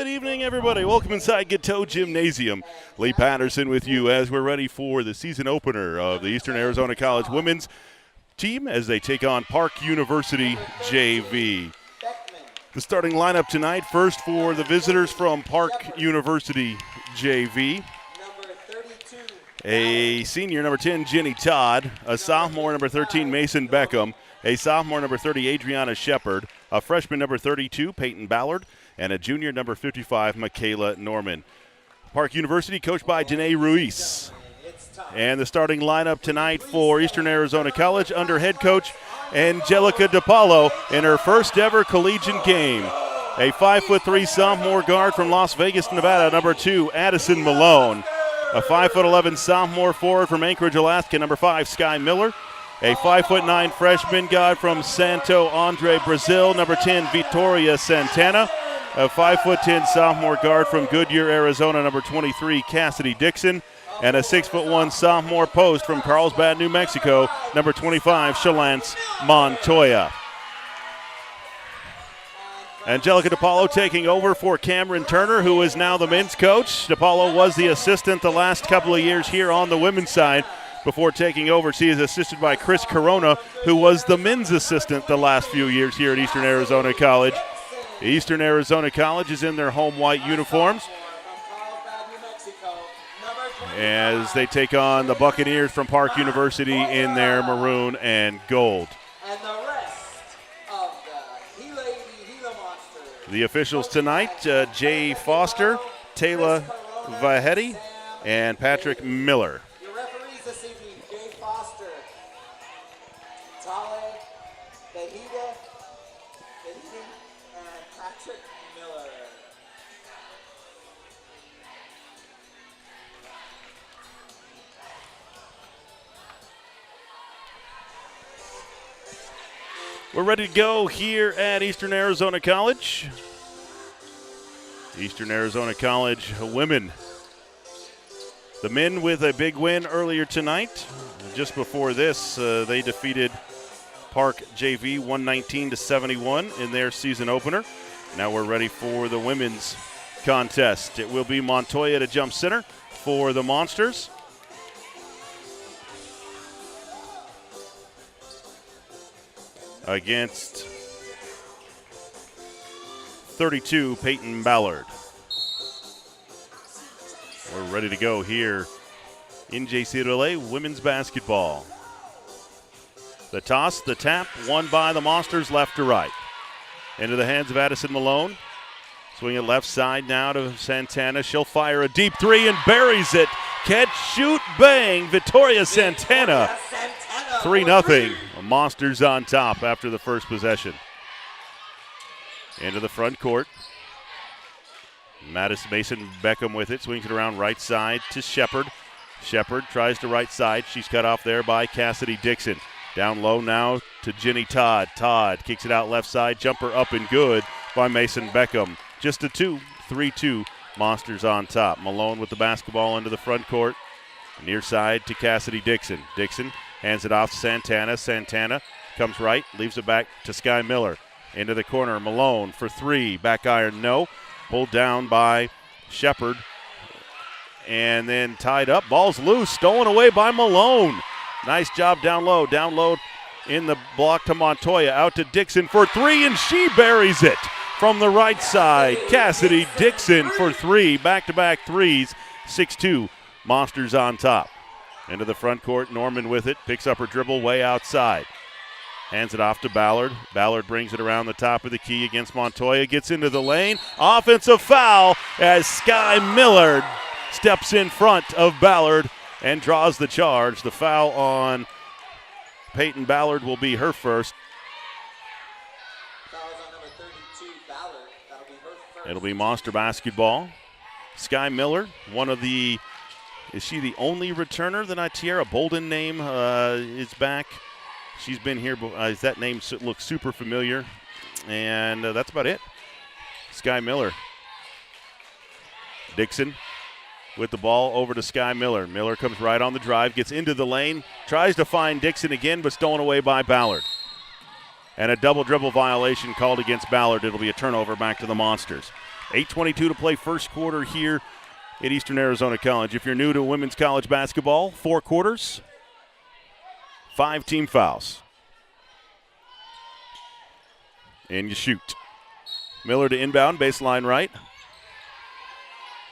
Good evening, everybody. Welcome inside KATO Gymnasium. Lee Patterson with you as we're ready for the season opener of the Eastern Arizona College women's team as they take on Park University JV. The starting lineup tonight, first for the visitors from Park University JV. A senior, number 10, Jenny Todd. A sophomore, number 13, Mason Beckham. A sophomore, number 30, Adriana Shepard. A freshman, number 32, Peyton Ballard. And a junior, number 55, Michaela Norman. Park University, coached by Janae Ruiz. And the starting lineup tonight for Eastern Arizona College under head coach Angelica DePaulo in her first ever collegiate game. A 5'3" sophomore guard from Las Vegas, Nevada, number 2, Addison Malone. A 5'11" sophomore forward from Anchorage, Alaska, number 5, Sky Miller. A 5'9" freshman guard from Santo Andre, Brazil, number 10, Victoria Santana. A 5'10" sophomore guard from Goodyear, Arizona, number 23, Cassidy Dixon. And a 6'1" sophomore post from Carlsbad, New Mexico, number 25, Shalance Montoya. Angelica DePaulo taking over for Cameron Turner, who is now the men's coach. DePaulo was the assistant the last couple of years here on the women's side. Before taking over, she is assisted by Chris Corona, who was the men's assistant the last few years here at Eastern Arizona College. Eastern Arizona College is in their home white uniforms as they take on the Buccaneers from Park University in their maroon and gold. And the rest of the Gila Monsters. The officials tonight, Jay Foster, Taylor Vahedi, and Patrick Miller. Your referees this evening, Jay Foster, Tale Vahedi, and Patrick Miller. We're ready to go here at Eastern Arizona College. Eastern Arizona College women. The men with a big win earlier tonight. Just before this, they defeated Park JV 119-71 in their season opener. Now we're ready for the women's contest. It will be Montoya to jump center for the Monsters. Against 32, Peyton Ballard. We're ready to go here in JCLA women's basketball. The toss, the tap, won by the Monsters left to right. Into the hands of Addison Malone. Swing it left side now to Santana. She'll fire a deep three and buries it. Catch, shoot, bang. Victoria Santana. 3-0. Monsters on top after the first possession. Into the front court. Mason Beckham with it. Swings it around right side to Shepard. Shepard tries to right side. She's cut off there by Cassidy Dixon. Down low now to Jenny Todd. Todd kicks it out left side. Jumper up and good by Mason Beckham. Just a 3-2. Monsters on top. Malone with the basketball into the front court. Near side to Cassidy Dixon. Dixon hands it off to Santana. Santana comes right, leaves it back to Sky Miller. Into the corner, Malone for three. Back iron, no. Pulled down by Shepard. And then tied up. Ball's loose, stolen away by Malone. Nice job down low. Down low in the block to Montoya. Out to Dixon for three, and she buries it from the right side. Cassidy Dixon for three. Back-to-back threes. 6-2. Monsters on top. Into the front court, Norman with it. Picks up her dribble way outside. Hands it off to Ballard. Ballard brings it around the top of the key against Montoya. Gets into the lane. Offensive foul as Sky Miller steps in front of Ballard and draws the charge. The foul on Peyton Ballard will be her first. Foul on number 32, Ballard. That'll be her first. It'll be Monster basketball. Sky Miller, one of the, is she the only returner that Tierra Bolden name is back? She's been here. That name looks super familiar. And that's about it. Sky Miller. Dixon with the ball over to Sky Miller. Miller comes right on the drive, gets into the lane, tries to find Dixon again, but stolen away by Ballard. And a double dribble violation called against Ballard. It'll be a turnover back to the Monsters. 8:22 to play first quarter here at Eastern Arizona College. If you're new to women's college basketball, 4 quarters, 5 team fouls. And you shoot. Miller to inbound, baseline right.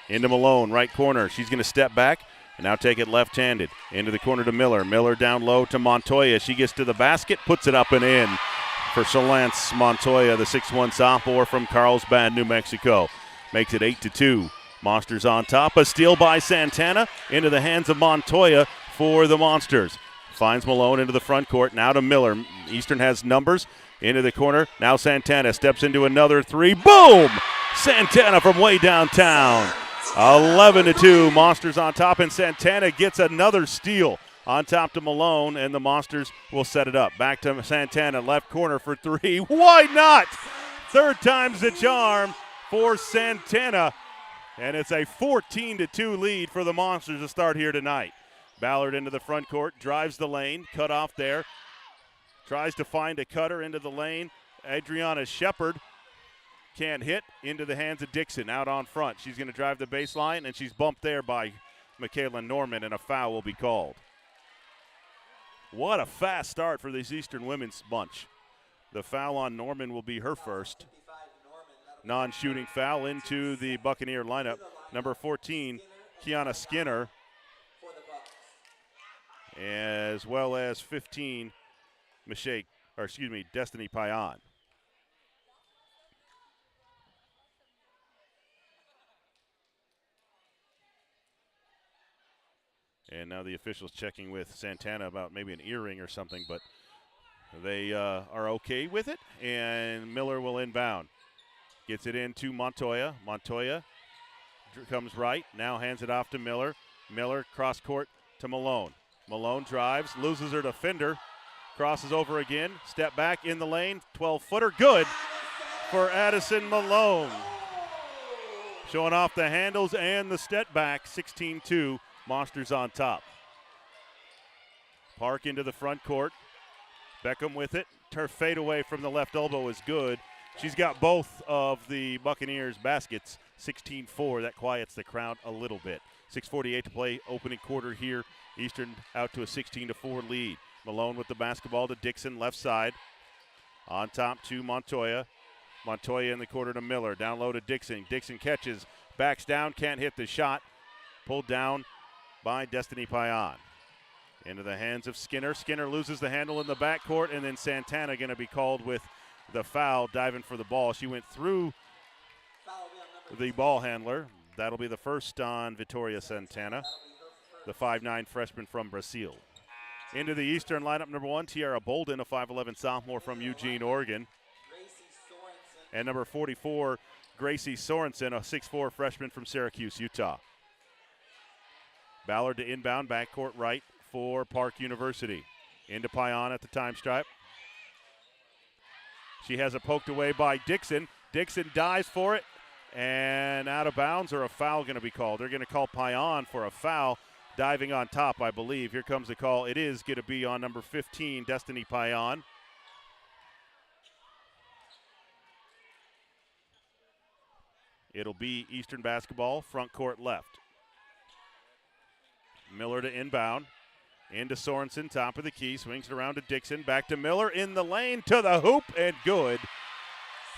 Into Malone, right corner. She's going to step back and now take it left-handed. Into the corner to Miller. Miller down low to Montoya. She gets to the basket, puts it up and in for Solance Montoya, the 6'1 sophomore from Carlsbad, New Mexico. Makes it 8-2. Monsters on top. A steal by Santana into the hands of Montoya for the Monsters. Finds Malone into the front court. Now to Miller. Eastern has numbers. Into the corner. Now Santana steps into another 3. Boom! Santana from way downtown. 11-2. Monsters on top, and Santana gets another steal on top to Malone, and the Monsters will set it up. Back to Santana, left corner for 3. Why not? Third time's the charm for Santana, and it's a 14-2 lead for the Monsters to start here tonight. Ballard into the front court, drives the lane, cut off there. Tries to find a cutter into the lane. Adriana Shepard can't hit. Into the hands of Dixon out on front. She's going to drive the baseline, and she's bumped there by Michaela Norman, and a foul will be called. What a fast start for this Eastern women's bunch. The foul on Norman will be her first. Non-shooting foul into the Buccaneer lineup. Number 14, Kiana Skinner, as well as 15, Destiny Payan. And now the officials checking with Santana about maybe an earring or something, but they are okay with it, and Miller will inbound. Gets it in to Montoya. Montoya comes right, now hands it off to Miller. Miller cross court to Malone. Malone drives, loses her defender, crosses over again, step back in the lane, 12-footer, good for Addison Malone. Showing off the handles and the step back, 16-2, Monsters on top. Park into the front court. Beckham with it. Her fadeaway from the left elbow is good. She's got both of the Buccaneers baskets, 16-4. That quiets the crowd a little bit. 6:48 to play, opening quarter here. Eastern out to a 16-4 lead. Malone with the basketball to Dixon, left side. On top to Montoya. Montoya in the corner to Miller. Down low to Dixon. Dixon catches, backs down, can't hit the shot. Pulled down by Destiny Payan. Into the hands of Skinner. Skinner loses the handle in the backcourt, and then Santana going to be called with the foul, diving for the ball. She went through the ball handler. That'll be the first on Vitória Santana, the 5'9 freshman from Brazil. Into the Eastern lineup, number 1, Tiara Bolden, a 5'11 sophomore from Eugene, Oregon. And number 44, Gracie Sorensen, a 6'4 freshman from Syracuse, Utah. Ballard to inbound, backcourt right for Park University. Into Payan at the time stripe. She has it poked away by Dixon. Dixon dives for it, and out of bounds, or a foul going to be called. They're going to call Payan for a foul, diving on top, I believe. Here comes the call. It is going to be on number 15, Destiny Payan. It'll be Eastern basketball, front court left. Miller to inbound. Into Sorensen, top of the key, swings it around to Dixon, back to Miller, in the lane, to the hoop, and good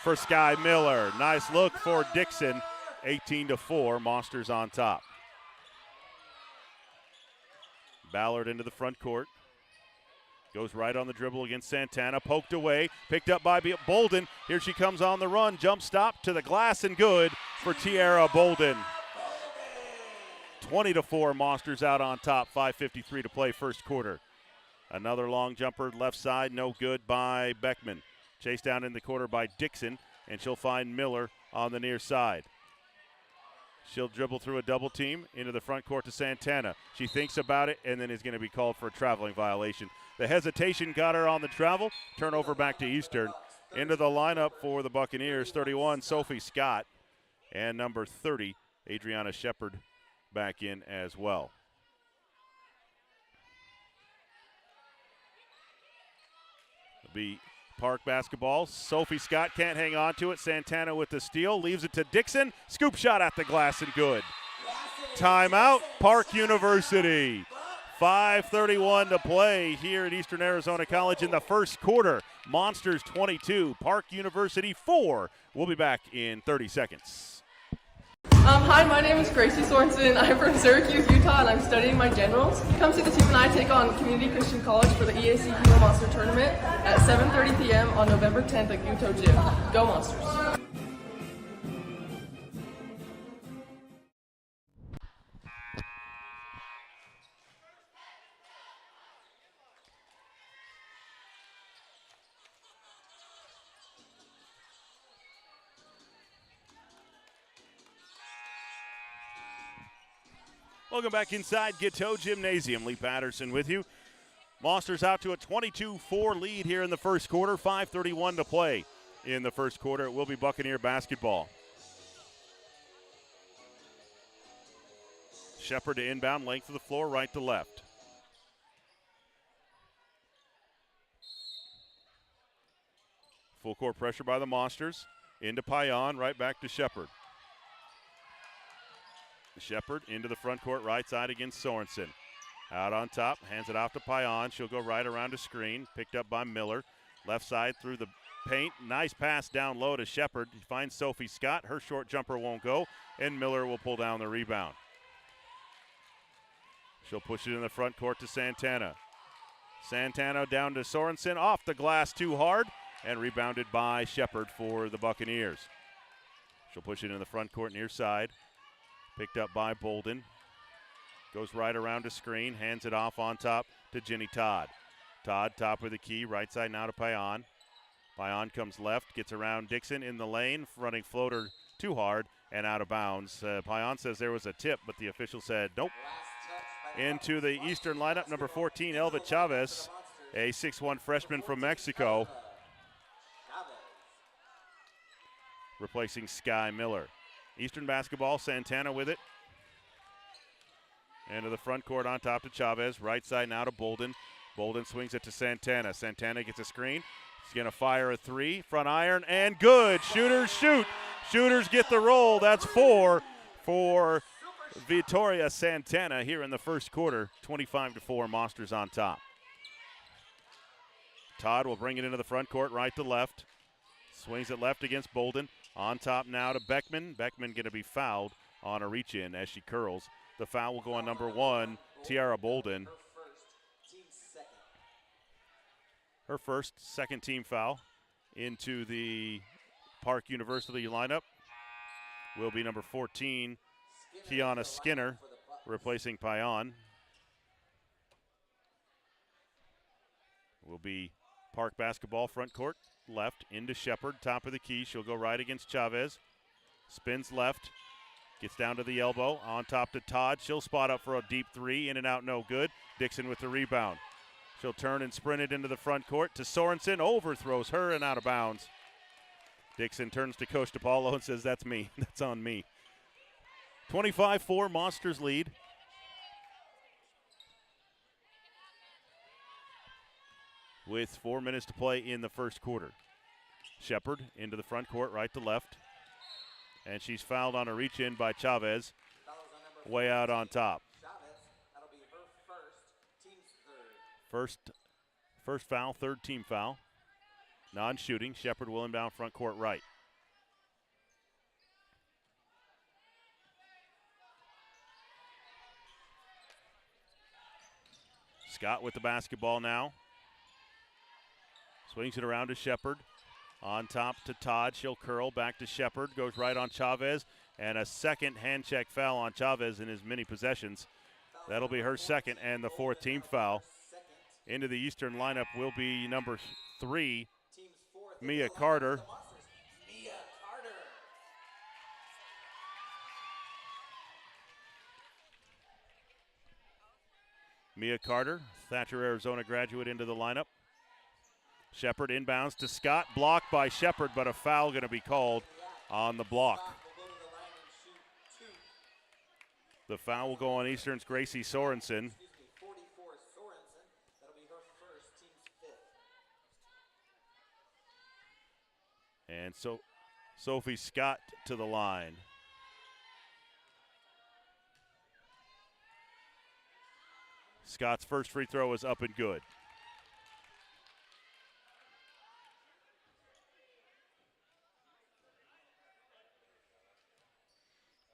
for Sky Miller. Nice look for Dixon, 18-4, Monsters on top. Ballard into the front court. Goes right on the dribble against Santana, poked away, picked up by Bolden. Here she comes on the run, jump stop to the glass, and good for Tiara Bolden. 20-4, Monsters out on top, 5:53 to play first quarter. Another long jumper left side, no good by Beckman. Chased down in the quarter by Dixon, and she'll find Miller on the near side. She'll dribble through a double team into the front court to Santana. She thinks about it and then is going to be called for a traveling violation. The hesitation got her on the travel. Turnover back to Eastern. Into the lineup for the Buccaneers, 31, Sophie Scott, and number 30, Adriana Shepard, back in as well. It'll be Park basketball. Sophie Scott can't hang on to it. Santana with the steal. Leaves it to Dixon. Scoop shot at the glass and good. Timeout, Park University. 5:31 to play here at Eastern Arizona College in the first quarter. Monsters 22, Park University 4. We'll be back in 30 seconds. Hi, my name is Gracie Sorensen. I'm from Syracuse, Utah, and I'm studying my generals. Come see the team and I take on Community Christian College for the EAC Gila Monster Tournament at 7:30 p.m. on November 10th at Guto Gym. Go Monsters! Welcome back inside Giteau Gymnasium. Lee Patterson with you. Monsters out to a 22-4 lead here in the first quarter. 5:31 to play in the first quarter. It will be Buccaneer basketball. Shepard to inbound, length of the floor, right to left. Full court pressure by the Monsters. Into Payan, right back to Shepard. Shepard into the front court, right side against Sorensen. Out on top, hands it off to Payan. She'll go right around a screen, picked up by Miller. Left side through the paint. Nice pass down low to Shepard. He finds Sophie Scott. Her short jumper won't go, and Miller will pull down the rebound. She'll push it in the front court to Santana. Santana down to Sorensen, off the glass too hard, and rebounded by Shepard for the Buccaneers. She'll push it in the front court near side. Picked up by Bolden. Goes right around a screen, hands it off on top to Jenny Todd. Todd, top of the key, right side now to Payan. Payan comes left, gets around Dixon in the lane, running floater too hard and out of bounds. Payan says there was a tip, but the official said nope. Into the Eastern lineup, number 14, Elva Chavez, a 6'1 freshman from Mexico, replacing Sky Miller. Eastern basketball, Santana with it. Into the front court on top to Chavez. Right side now to Bolden. Bolden swings it to Santana. Santana gets a screen. He's going to fire a three. Front iron and good. Shooters shoot. Shooters get the roll. That's 4 for Victoria Santana here in the first quarter. 25-4, Monsters on top. Todd will bring it into the front court, right to left. Swings it left against Bolden. On top now to Beckman. Beckman going to be fouled on a reach-in as she curls. The foul will go on number 1, Tiara Bolden. Her first, second team foul into the Park University lineup will be number 14, Kiana Skinner, replacing Payan. Will be Park basketball front court. Left into Shepard, top of the key. She'll go right against Chavez. Spins left, gets down to the elbow. On top to Todd. She'll spot up for a deep three. In and out, no good. Dixon with the rebound. She'll turn and sprint it into the front court to Sorensen. Overthrows her and out of bounds. Dixon turns to Coach DePaulo and says, that's me. That's on me. 25-4, Monsters lead. With 4 minutes to play in the first quarter. Shepard into the front court, right to left. And she's fouled on a reach-in by Chavez, way out on top. That'll be her first, team's third. First foul, third team foul. Non-shooting, Shepard will inbound front court right. Scott with the basketball now. Swings it around to Shepard. On top to Todd. She'll curl back to Shepard. Goes right on Chavez. And a second hand check foul on Chavez in his many possessions. That'll be her second and the fourth team foul. Into the Eastern lineup will be number 3, Mia Carter. Mia Carter, Thatcher, Arizona graduate, into the lineup. Shepard inbounds to Scott, blocked by Shepard, but a foul going to be called on the block. The foul will go on Eastern's Gracie Sorensen. So Sophie Scott to the line. Scott's first free throw is up and good.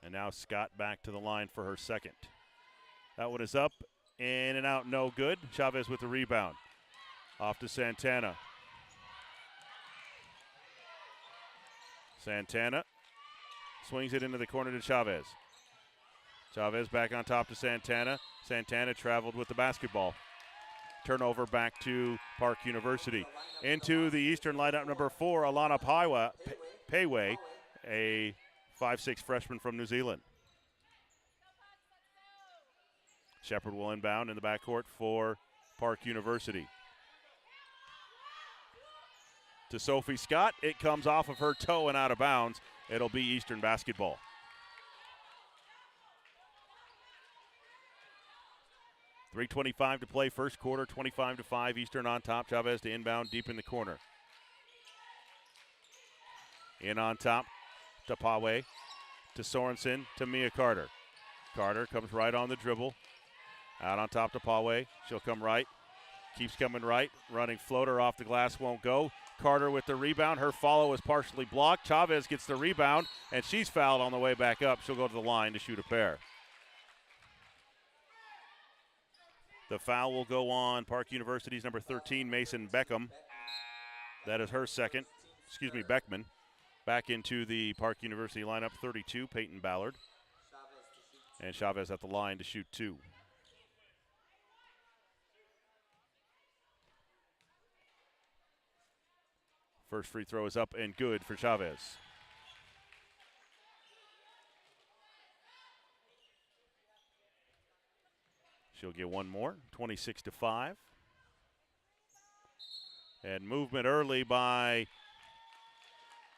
And now Scott back to the line for her second. That one is up, in and out, no good. Chavez with the rebound. Off to Santana. Santana swings it into the corner to Chavez. Chavez back on top to Santana. Santana traveled with the basketball. Turnover back to Park University. Into the Eastern lineup, number 4, Alana Payway, a 5'6" freshman from New Zealand. Shepherd will inbound in the backcourt for Park University. To Sophie Scott. It comes off of her toe and out of bounds. It'll be Eastern basketball. .325 to play first quarter, 25-5, Eastern on top. Chavez to inbound deep in the corner. In on top to Pawe, to Sorensen, to Mia Carter. Carter comes right on the dribble. Out on top to Pawe. She'll come right. Keeps coming right. Running floater off the glass, won't go. Carter with the rebound. Her follow is partially blocked. Chavez gets the rebound, and she's fouled on the way back up. She'll go to the line to shoot a pair. The foul will go on Park University's number 13, Mason Beckham. That is her second. Beckman. Back into the Park University lineup, 32, Peyton Ballard. And Chavez at the line to shoot 2. First free throw is up and good for Chavez. She'll get one more, 26-5. And movement early by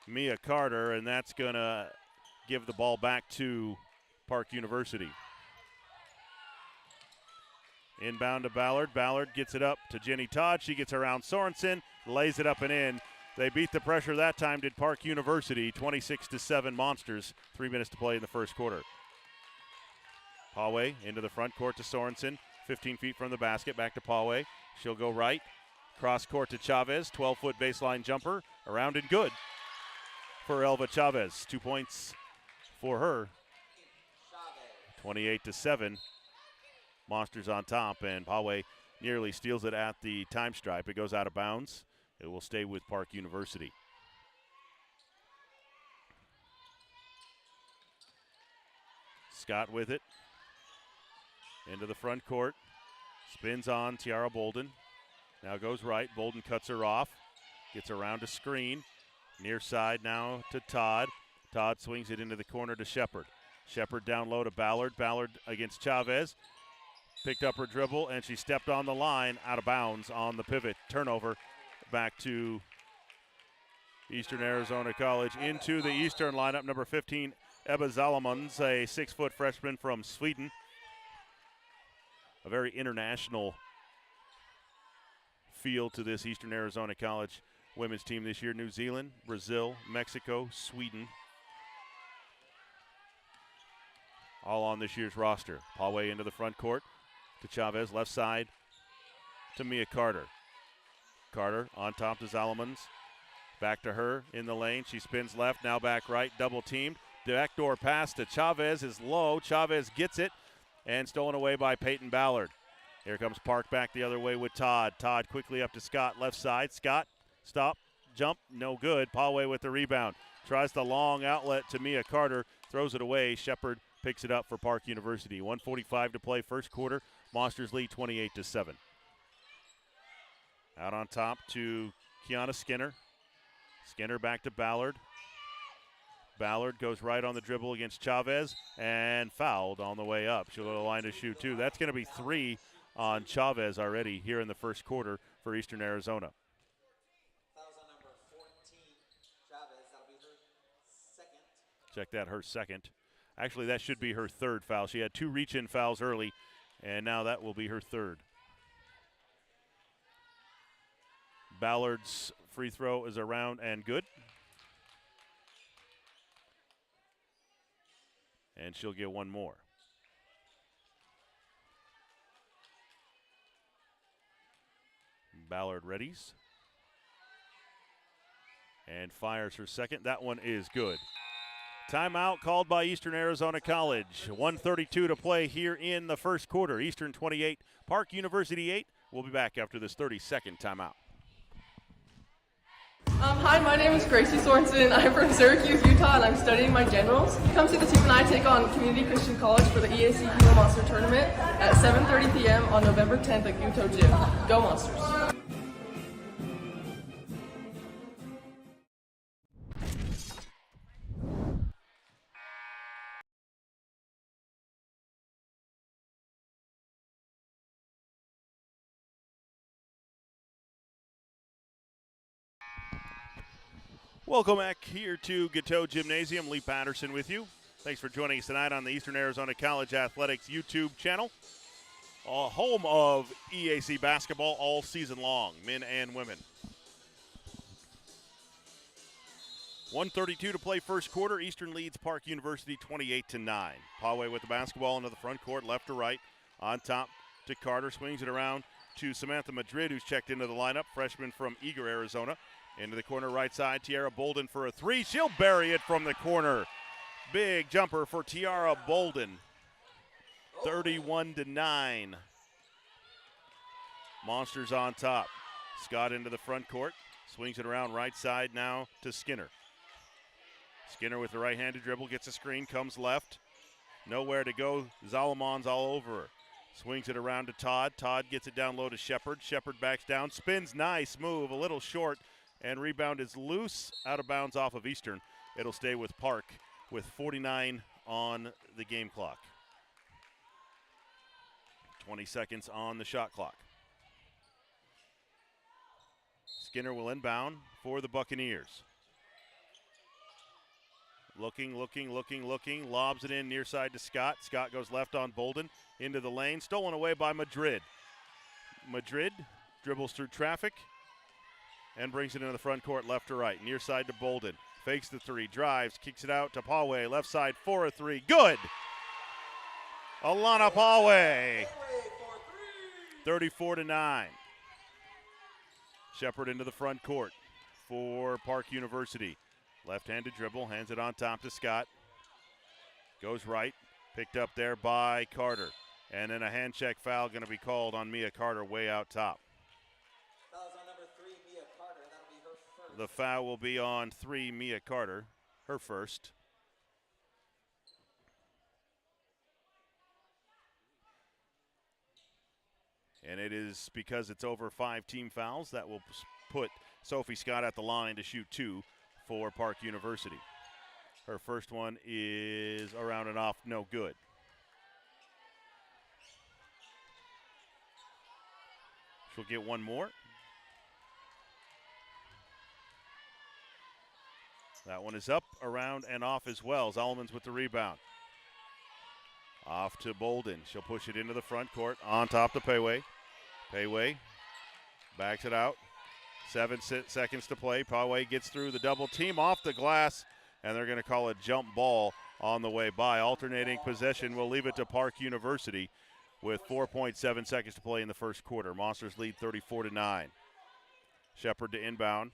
Mia Carter, and that's going to give the ball back to Park University. Inbound to Ballard. Ballard gets it up to Jenny Todd. She gets around Sorensen, lays it up and in. They beat the pressure that time, did Park University, 26-7 Monsters. 3 minutes to play in the first quarter. Pawe into the front court to Sorensen, 15 feet from the basket, back to Pawe. She'll go right, cross court to Chavez, 12-foot baseline jumper, around and good for Elva Chavez. 2 points for her, 28-7. Monsters on top, and Pawe nearly steals it at the time stripe. It goes out of bounds. It will stay with Park University. Scott with it. Into the front court. Spins on Tiara Bolden. Now goes right. Bolden cuts her off. Gets around a screen. Near side now to Todd. Todd swings it into the corner to Shepherd. Shepherd down low to Ballard. Ballard against Chavez. Picked up her dribble, and she stepped on the line out of bounds on the pivot. Turnover back to Eastern Arizona College. Into the Eastern lineup, number 15, Ebba Zalamans, a 6-foot freshman from Sweden. A very international feel to this Eastern Arizona College women's team this year. New Zealand, Brazil, Mexico, Sweden, all on this year's roster. Pawe into the front court to Chavez, left side to Mia Carter. Carter on top to Zalamans. Back to her in the lane. She spins left, now back right, double teamed. Backdoor pass to Chavez is low. Chavez gets it and stolen away by Peyton Ballard. Here comes Park back the other way with Todd. Todd quickly up to Scott, left side. Scott, stop, jump, no good. Pawe with the rebound. Tries the long outlet to Mia Carter, throws it away. Shepherd picks it up for Park University. 1:45 to play first quarter. Monsters lead 28-7. Out on top to Kiana Skinner. Skinner back to Ballard. Ballard goes right on the dribble against Chavez and fouled on the way up. She'll go to the line to shoot 2. That's going to be 3 on Chavez already here in the first quarter for Eastern Arizona. Fouls on number 14, Chavez. That'll be her second. Check that, her second. Actually, that should be her third foul. She had 2 reach-in fouls early, and now that will be her third. Ballard's free throw is around and good. And she'll get one more. Ballard readies. And fires her second. That one is good. Timeout called by Eastern Arizona College. 1:32 to play here in the first quarter. Eastern 28, Park University 8. We'll be back after this 30-second timeout. Hi, my name is Gracie Sorensen. I'm from Syracuse, Utah, and I'm studying my generals. Come see the team and I take on Community Christian College for the EAC Gila Monster Tournament at 7:30 p.m. on November 10th at KATO Gym. Go Monsters! Welcome back here to KATO Gymnasium. Lee Patterson with you. Thanks for joining us tonight on the Eastern Arizona College Athletics YouTube channel. Home of EAC basketball all season long, men and women. 1:32 to play first quarter. Eastern leads Park University 28-9. Poway with the basketball into the front court, left to right. On top to Carter, swings it around to Samantha Madrid, who's checked into the lineup, freshman from Eager, Arizona. Into the corner right side, Tiara Bolden for a three. She'll bury it from the corner. Big jumper for Tiara Bolden. 31-9. Monsters on top. Scott into the front court. Swings it around right side now to Skinner. Skinner with the right-handed dribble, gets a screen, comes left. Nowhere to go. Zalamon's all over her. Swings it around to Todd. Todd gets it down low to Shepard. Shepard backs down, spins, nice move, a little short. And rebound is loose, out of bounds off of Eastern. It'll stay with Park with 49 on the game clock. 20 seconds on the shot clock. Skinner will inbound for the Buccaneers. Looking, lobs it in near side to Scott. Scott goes left on Bolden, into the lane, stolen away by Madrid. Madrid dribbles through traffic and brings it into the front court left to right. Near side to Bolden. Fakes the three, drives, kicks it out to Poway. Left side for a three. Good! Alana Poway. 34-9. Shepard into the front court for Park University. Left-handed dribble, hands it on top to Scott. Goes right, picked up there by Carter. And then a hand check foul going to be called on Mia Carter way out top. The foul will be on 3, Mia Carter, her first. And it is because it's over 5 team fouls that will put Sophie Scott at the line to shoot 2 for Park University. Her first one is around and off, no good. She'll get one more. That one is up, around, and off as well. Zalman's with the rebound. Off to Bolden. She'll push it into the front court. On top to Payway. Payway backs it out. 7 seconds to play. Payway gets through the double team off the glass, and they're going to call a jump ball on the way by. Alternating possession. We'll leave it to Park University with 4.7 seconds to play in the first quarter. Monsters lead 34-9. Shepard to inbound.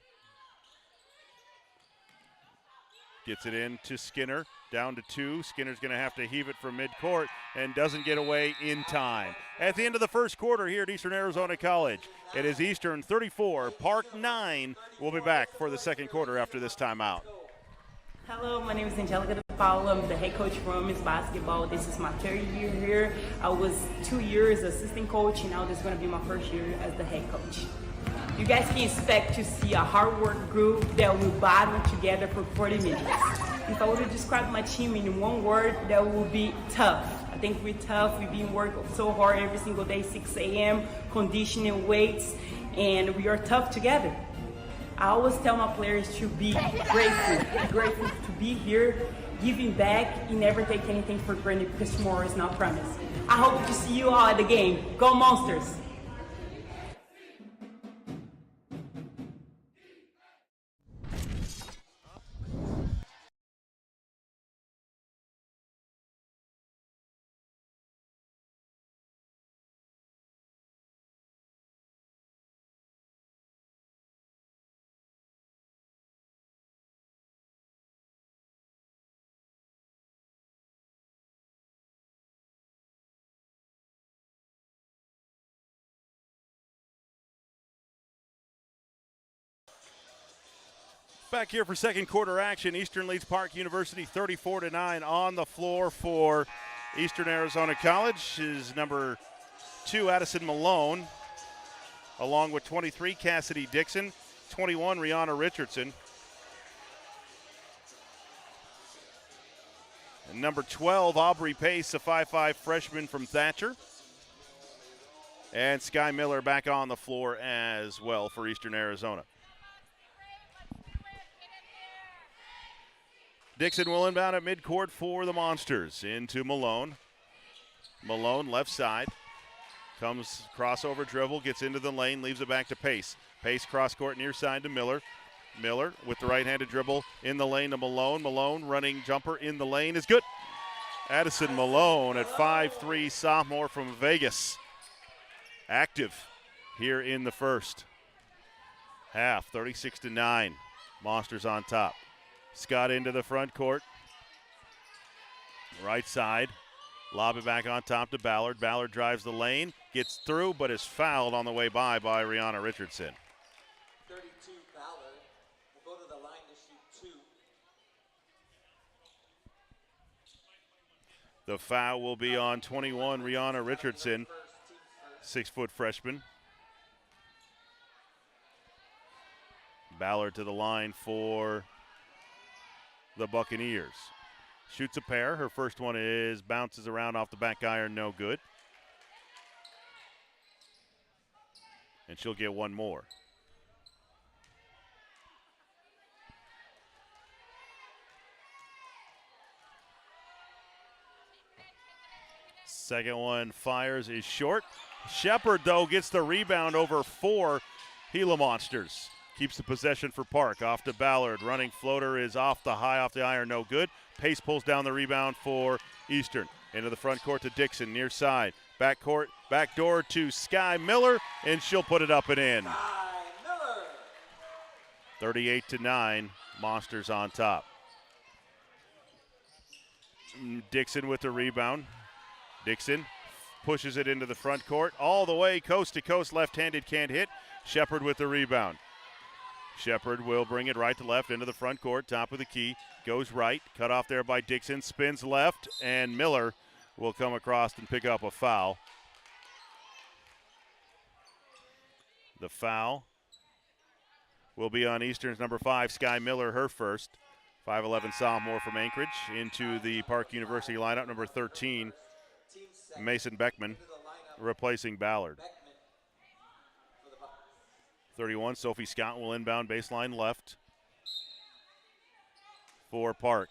Gets it in to Skinner, down to 2. Skinner's going to have to heave it from midcourt and doesn't get away in time. At the end of the first quarter here at Eastern Arizona College, it is Eastern 34, Park 9. We'll be back for the second quarter after this timeout. Hello, my name is Angelica DePaolo. I'm the head coach for women's basketball. This is my 3rd year here. I was 2 years assistant coach, and now this is going to be my 1st year as the head coach. You guys can expect to see a hard work group that will battle together for 40 minutes. If I were to describe my team in one word, that would be tough. I think we're tough. We've been working so hard every single day, 6 a.m., conditioning, weights, and we are tough together. I always tell my players to be grateful to be here, giving back, and never take anything for granted because tomorrow is not promised. I hope to see you all at the game. Go Monsters! Back here for second quarter action. Eastern leads Park University 34-9. On the floor for Eastern Arizona College is number 2, Addison Malone, along with 23, Cassidy Dixon, 21, Rihanna Richardson. And number 12, Aubrey Pace, a 5'5" freshman from Thatcher. And Sky Miller back on the floor as well for Eastern Arizona. Dixon will inbound at midcourt for the Monsters. Into Malone. Malone left side. Comes crossover dribble, gets into the lane, leaves it back to Pace. Pace cross court near side to Miller. Miller with the right-handed dribble in the lane to Malone. Malone running jumper in the lane is good. Addison Malone at 5'3", sophomore from Vegas. Active here in the first half, 36-9. Monsters on top. Scott into the front court. Right side. Lob it back on top to Ballard. Ballard drives the lane, gets through, but is fouled on the way by Rihanna Richardson. 32, Ballard will go to the line to shoot 2. The foul will be on 21, Rihanna Richardson, 6-foot freshman. Ballard to the line for the Buccaneers. Shoots a pair. Her first one bounces around off the back iron, no good. And she'll get one more. Second one fires, is short. Shepard, though, gets the rebound over 4 Gila Monsters. Keeps the possession for Park. Off to Ballard. Running floater is off the iron, no good. Pace pulls down the rebound for Eastern. Into the front court to Dixon, near side. Back court, back door to Sky Miller, and she'll put it up and in. 38-9, Monsters on top. Dixon with the rebound. Dixon pushes it into the front court. All the way, coast to coast, left-handed, can't hit. Shepard with the rebound. Shepard will bring it right to left into the front court, top of the key. Goes right, cut off there by Dixon, spins left, and Miller will come across and pick up a foul. The foul will be on Eastern's number 5, Sky Miller, her first. 5'11" sophomore from Anchorage. Into the Park University lineup, number 13, Mason Beckman, replacing Ballard. 31, Sophie Scott will inbound baseline left for Park.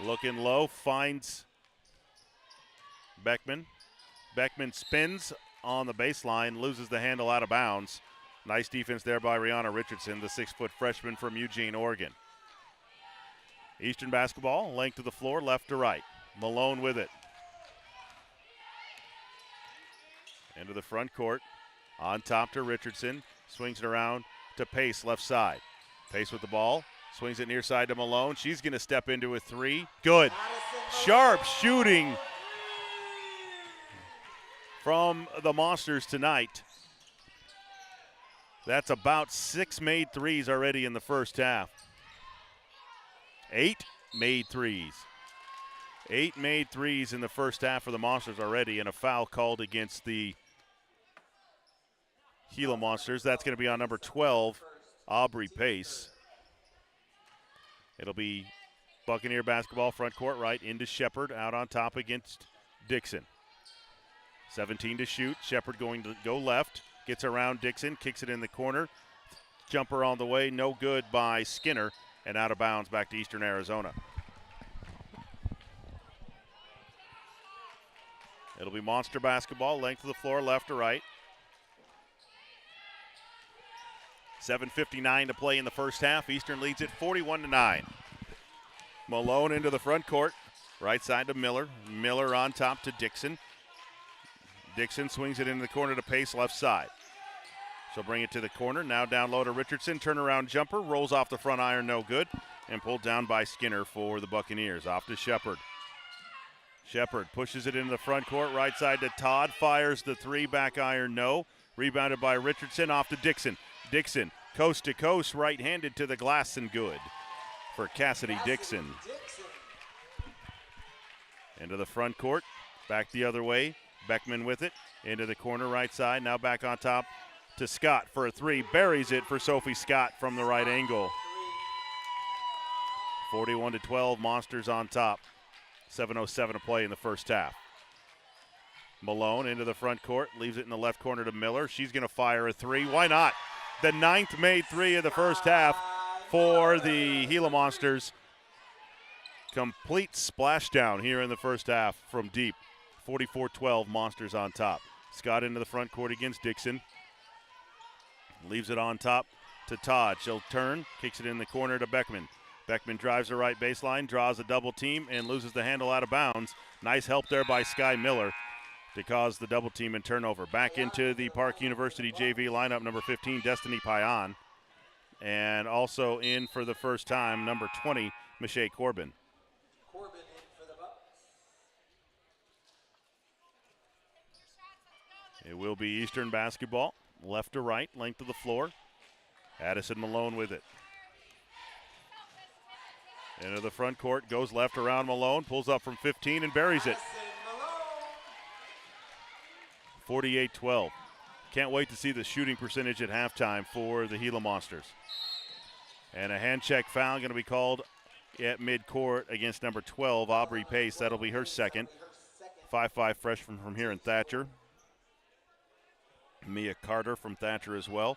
Looking low, finds Beckman. Beckman spins on the baseline, loses the handle out of bounds. Nice defense there by Rihanna Richardson, the 6-foot freshman from Eugene, Oregon. Eastern basketball, length of the floor, left to right. Malone with it. Into the front court. On top to Richardson. Swings it around to Pace, left side. Pace with the ball. Swings it near side to Malone. She's going to step into a 3. Good. Sharp shooting from the Monsters tonight. That's about 6 made threes already in the first half. 8 made threes. 8 made threes in the first half for the Monsters already, and a foul called against the Gila Monsters. That's going to be on number 12, Aubrey Pace. It'll be Buccaneer basketball, front court right, into Shepard, out on top against Dixon. 17 to shoot. Shepard going to go left, gets around Dixon, kicks it in the corner. Jumper on the way, no good by Skinner, and out of bounds back to Eastern Arizona. It'll be Monster basketball, length of the floor, left to right. 7:59 to play in the first half. Eastern leads it 41-9. Malone into the front court. Right side to Miller. Miller on top to Dixon. Dixon swings it into the corner to Pace, left side. She'll bring it to the corner. Now down low to Richardson. Turnaround jumper. Rolls off the front iron, no good. And pulled down by Skinner for the Buccaneers. Off to Shepard. Shepard pushes it into the front court. Right side to Todd. Fires the 3. Back iron, no. Rebounded by Richardson. Off to Dixon. Dixon Coast to coast, right-handed to the glass and good for Cassidy Dixon. Into the front court, back the other way. Beckman with it, into the corner right side. Now back on top to Scott for a three. Buries it for Sophie Scott from the right angle. 41-12, Monsters on top. 7:07 to play in the first half. Malone into the front court, leaves it in the left corner to Miller. She's going to fire a three. Why not? The 9th made three of the first half for the Gila Monsters. Complete splashdown here in the first half from deep. 44-12, Monsters on top. Scott into the front court against Dixon. Leaves it on top to Todd. She'll turn, kicks it in the corner to Beckman. Beckman drives the right baseline, draws a double team, and loses the handle out of bounds. Nice help there by Sky Miller to cause the double team and turnover. Back into the Park University JV lineup, number 15, Destiny Payan. And also in for the first time, number 20, Michelle Corbin. Corbin in for the Bucks. It will be Eastern basketball, left to right, length of the floor. Addison Malone with it. Into the front court, goes left around Malone, pulls up from 15 and buries it. 48-12. Can't wait to see the shooting percentage at halftime for the Gila Monsters. And a hand check foul going to be called at midcourt against number 12, Aubrey Pace. That'll be her second. 5'5" freshman from here in Thatcher. Mia Carter from Thatcher as well.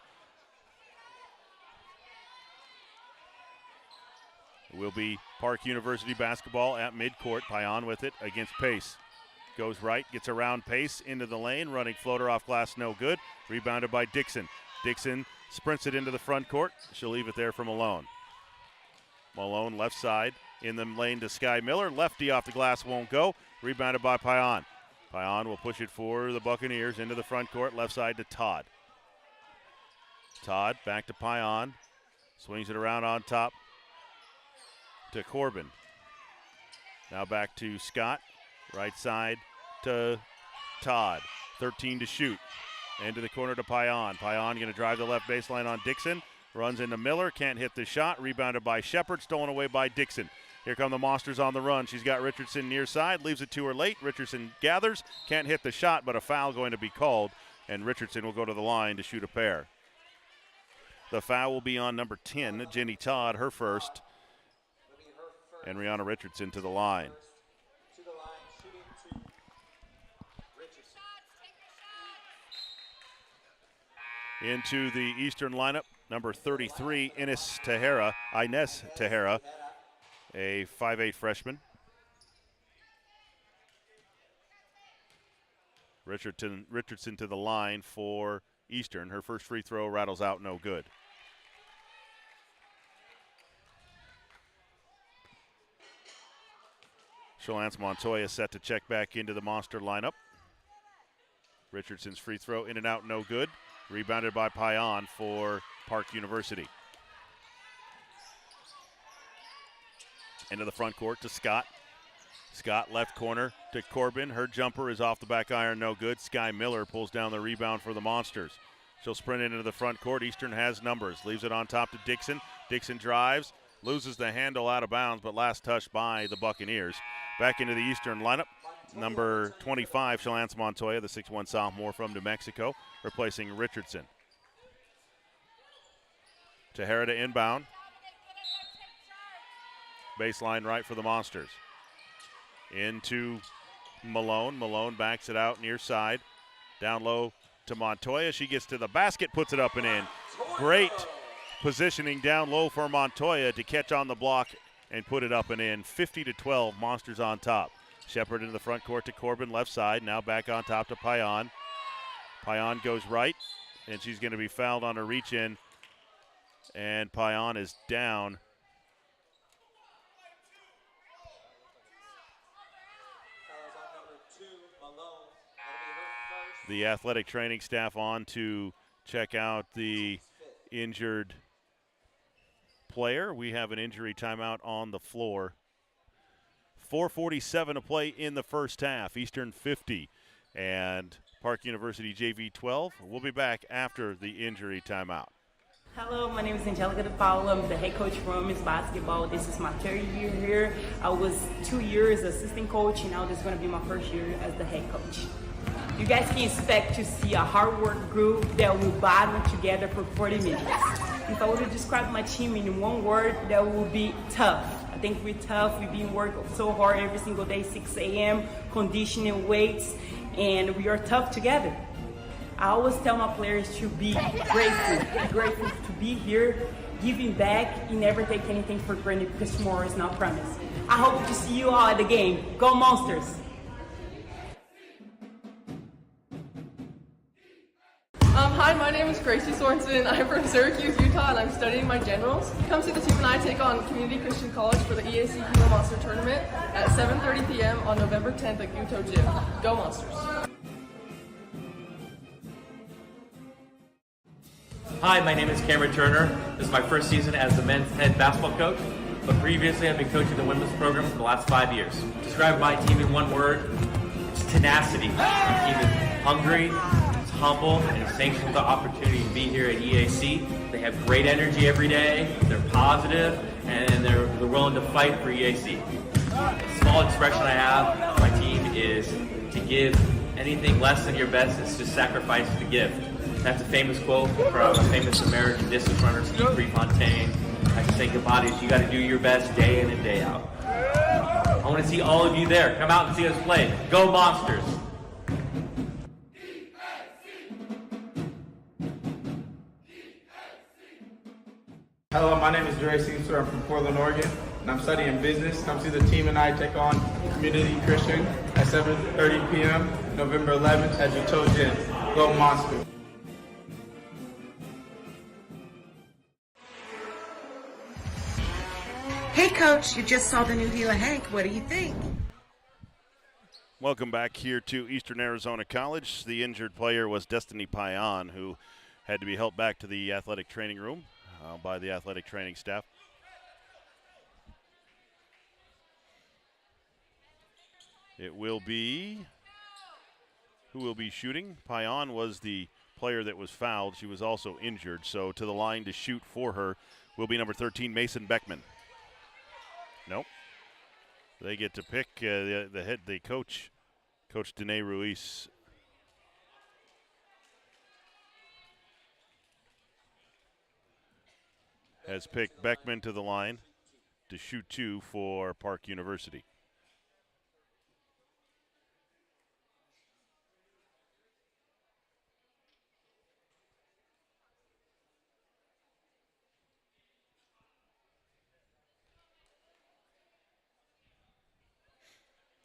It will be Park University basketball at midcourt. Payan with it against Pace. Goes right, gets around Pace into the lane. Running floater off glass, no good. Rebounded by Dixon. Dixon sprints it into the front court. She'll leave it there for Malone. Malone left side in the lane to Sky Miller. Lefty off the glass won't go. Rebounded by Payan. Payan will push it for the Buccaneers into the front court. Left side to Todd. Todd back to Payan. Swings it around on top to Corbin. Now back to Scott. Right side to Todd. 13 to shoot. Into the corner to Payan. Payan going to drive the left baseline on Dixon. Runs into Miller. Can't hit the shot. Rebounded by Shepard. Stolen away by Dixon. Here come the Monsters on the run. She's got Richardson near side. Leaves it to her late. Richardson gathers. Can't hit the shot, but a foul going to be called. And Richardson will go to the line to shoot a pair. The foul will be on number 10, Jenny Todd, her first. And Rihanna Richardson to the line. To the line, shooting to Richardson. Into the Eastern lineup, number 33, Inez Tejera, a 5'8" freshman. Richardson to the line for Eastern. Her first free throw rattles out, no good. Shalance Montoya set to check back into the Monster lineup. Richardson's free throw in and out, no good. Rebounded by Payan for Park University. Into the front court to Scott. Scott left corner to Corbin. Her jumper is off the back iron, no good. Sky Miller pulls down the rebound for the Monsters. She'll sprint into the front court. Eastern has numbers. Leaves it on top to Dixon. Dixon drives. Loses the handle out of bounds, but last touched by the Buccaneers. Back into the Eastern lineup. Number 25, Shalance Montoya, the 6'1" sophomore from New Mexico, replacing Richardson. Tejera to inbound. Baseline right for the Monsters. Into Malone. Malone backs it out near side. Down low to Montoya. She gets to the basket, puts it up and in. Great positioning down low for Montoya to catch on the block and put it up and in. 50-12, Monsters on top. Shepard into the front court to Corbin, left side. Now back on top to Payan. Payan goes right, and she's going to be fouled on a reach-in. And Payan is down. Fouls on number 2, Malone. That'll be her first. The athletic training staff on to check out the injured player. We have an injury timeout on the floor. 4:47 to play in the first half. Eastern 50 and Park University JV 12. We'll be back after the injury timeout. Hello, my name is Angelica DePaolo. I'm the head coach for women's basketball. This is my third year here. I was 2 years assistant coach, and now this is going to be my first year as the head coach. You guys can expect to see a hard work group that will battle together for 40 minutes. If I were to describe my team in one word, that would be tough. I think we're tough. We've been working so hard every single day, 6 a.m., conditioning, weights, and we are tough together. I always tell my players to be grateful to be here, giving back, and never take anything for granted because tomorrow is not promised. I hope to see you all at the game. Go Monsters! Hi, my name is Gracie Sorensen. I'm from Syracuse, Utah, and I'm studying my generals. Come see the team and I take on Community Christian College for the EAC Gila Monster Tournament at 7:30 p.m. on November 10th at KATO Gym. Go Monsters! Hi, my name is Cameron Turner. This is my first season as the men's head basketball coach, but previously I've been coaching the women's program for the last 5 years. Describe my team in one word, it's tenacity. My team is hungry, it's humble, and it's thankful for the opportunity to be here at EAC. They have great energy every day, they're positive, and they're willing to fight for EAC. A small expression I have, my team is to give anything less than your best is to sacrifice the gift. That's a famous quote from a famous American distance runner, Steve Prefontaine. I just think about it, you got to do your best day in and day out. I want to see all of you there. Come out and see us play. Go Monsters! Hello, my name is Dre Seamster. I'm from Portland, Oregon, and I'm studying business. Come see the team and I take on Community Christian at 7:30 p.m. November 11th at KATO Gym. Go Monsters! Hey, Coach, you just saw the new Gila Hank. What do you think? Welcome back here to Eastern Arizona College. The injured player was Destiny Payan, who had to be helped back to the athletic training room by the athletic training staff. It will be, who will be shooting? Payan was the player that was fouled. She was also injured, so to the line to shoot for her will be number 13, Mason Beckman. Nope. They get to pick the coach, Coach Dene Ruiz. Has picked Beckman to the line to shoot 2 for Park University.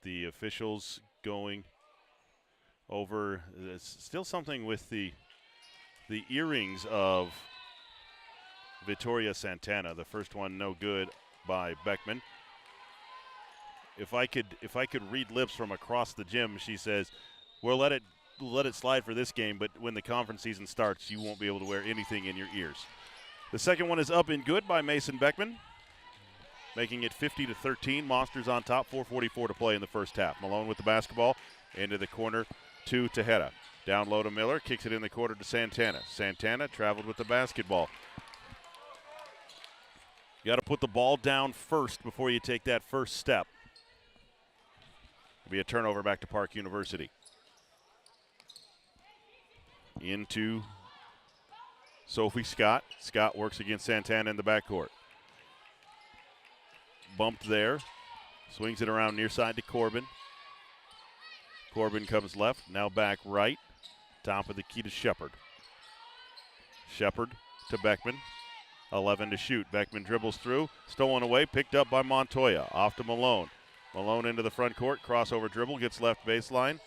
The officials going over still something with the earrings of Victoria Santana. The first one no good by Beckman. If I could read lips from across the gym, she says, "We'll let it slide for this game, but when the conference season starts, you won't be able to wear anything in your ears." The second one is up and good by Mason Beckman, making it 50-13. Monsters on top, 4:44 to play in the first half. Malone with the basketball, into the corner to Tejeda. Down low to Miller, kicks it in the corner to Santana. Santana traveled with the basketball. You got to put the ball down first before you take that first step. It'll be a turnover back to Park University. Into Sophie Scott. Scott works against Santana in the backcourt. Bumped there. Swings it around near side to Corbin. Corbin comes left, now back right. Top of the key to Shepard. Shepard to Beckman. 11 to shoot. Beckman dribbles through. Stolen away, picked up by Montoya. Off to Malone. Malone into the front court. Crossover dribble, gets left baseline.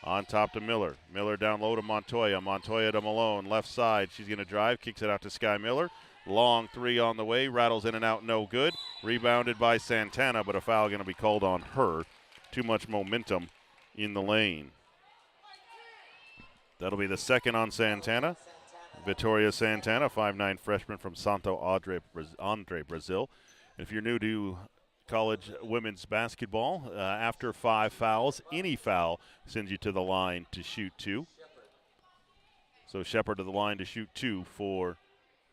On top to Miller. Miller down low to Montoya. Montoya to Malone. Left side. She's going to drive. Kicks it out to Sky Miller. Long three on the way. Rattles in and out. No good. Rebounded by Santana, but a foul going to be called on her. Too much momentum in the lane. That'll be the second on Santana. Victoria Santana, 5'9" freshman from Santo Andre, Brazil. If you're new to college women's basketball, after 5 fouls, any foul sends you to the line to shoot 2. So Shepard to the line to shoot 2 for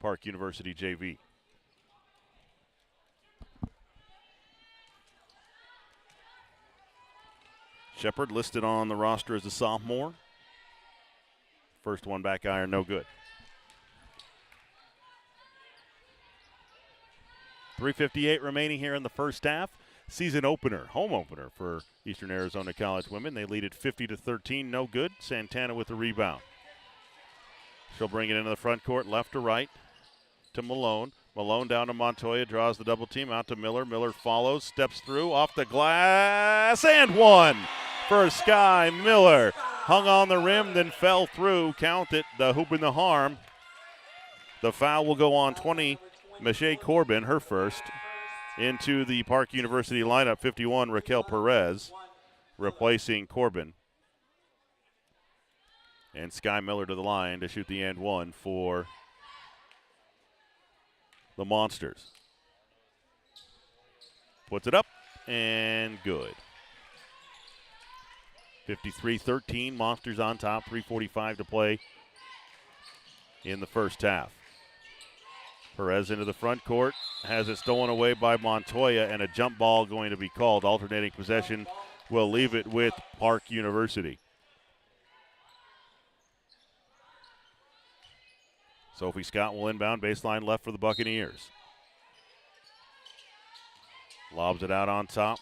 Park University JV. Shepard listed on the roster as a sophomore. First one back iron, no good. 3:58 remaining here in the first half. Season opener, home opener for Eastern Arizona College women. They lead it 50-13, no good. Santana with the rebound. She'll bring it into the front court, left to right to Malone. Malone down to Montoya, draws the double team out to Miller. Miller follows, steps through, off the glass, and one for Sky Miller. Hung on the rim, then fell through. Count it, the hoop and the harm. The foul will go on 20. Michelle Corbin, her first. Into the Park University lineup, 51, Raquel Perez, replacing Corbin. And Sky Miller to the line to shoot the and one for the Monsters. Puts it up and good. 53-13, Monsters on top, 3:45 to play in the first half. Perez into the front court, has it stolen away by Montoya, and a jump ball going to be called. Alternating possession will leave it with Park University. Sophie Scott will inbound, baseline left for the Buccaneers. Lobs it out on top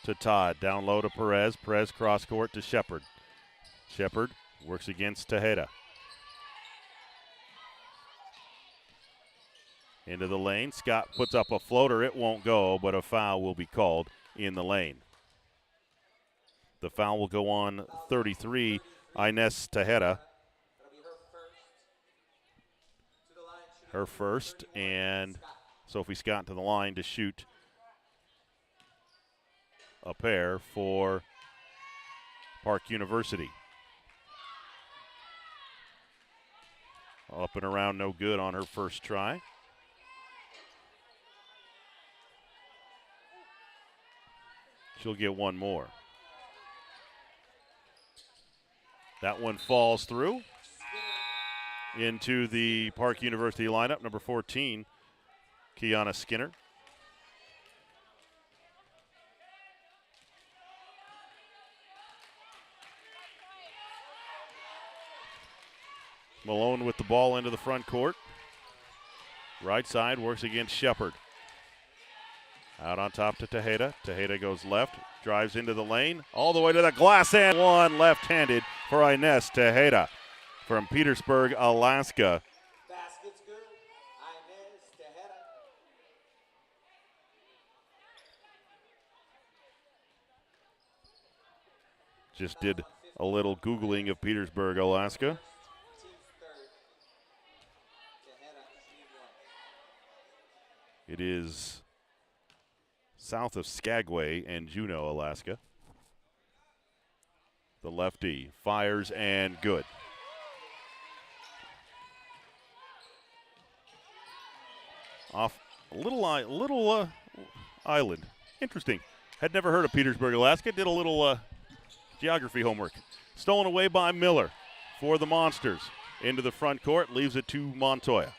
to Todd, down low to Perez. Perez cross court to Shepard. Shepard works against Tejeda. Into the lane, Scott puts up a floater, it won't go, but a foul will be called in the lane. The foul will go on 33, Inez Tejeda. Her first, and Sophie Scott to the line to shoot a pair for Park University. Up and around, no good on her first try. She'll get one more. That one falls through into the Park University lineup, number 14, Kiana Skinner. Malone with the ball into the front court. Right side works against Shepard. Out on top to Tejeda. Tejeda goes left, drives into the lane, all the way to the glass, and one left-handed for Inez Tejeda from Petersburg, Alaska. Basket's good. Inez Tejeda. Just did a little Googling of Petersburg, Alaska. Team's third. Tejeda, team one. It is south of Skagway and Juneau, Alaska. The lefty fires and good. Off a little island. Interesting. Had never heard of Petersburg, Alaska. Did a little geography homework. Stolen away by Miller for the Monsters. Into the front court, leaves it to Montoya.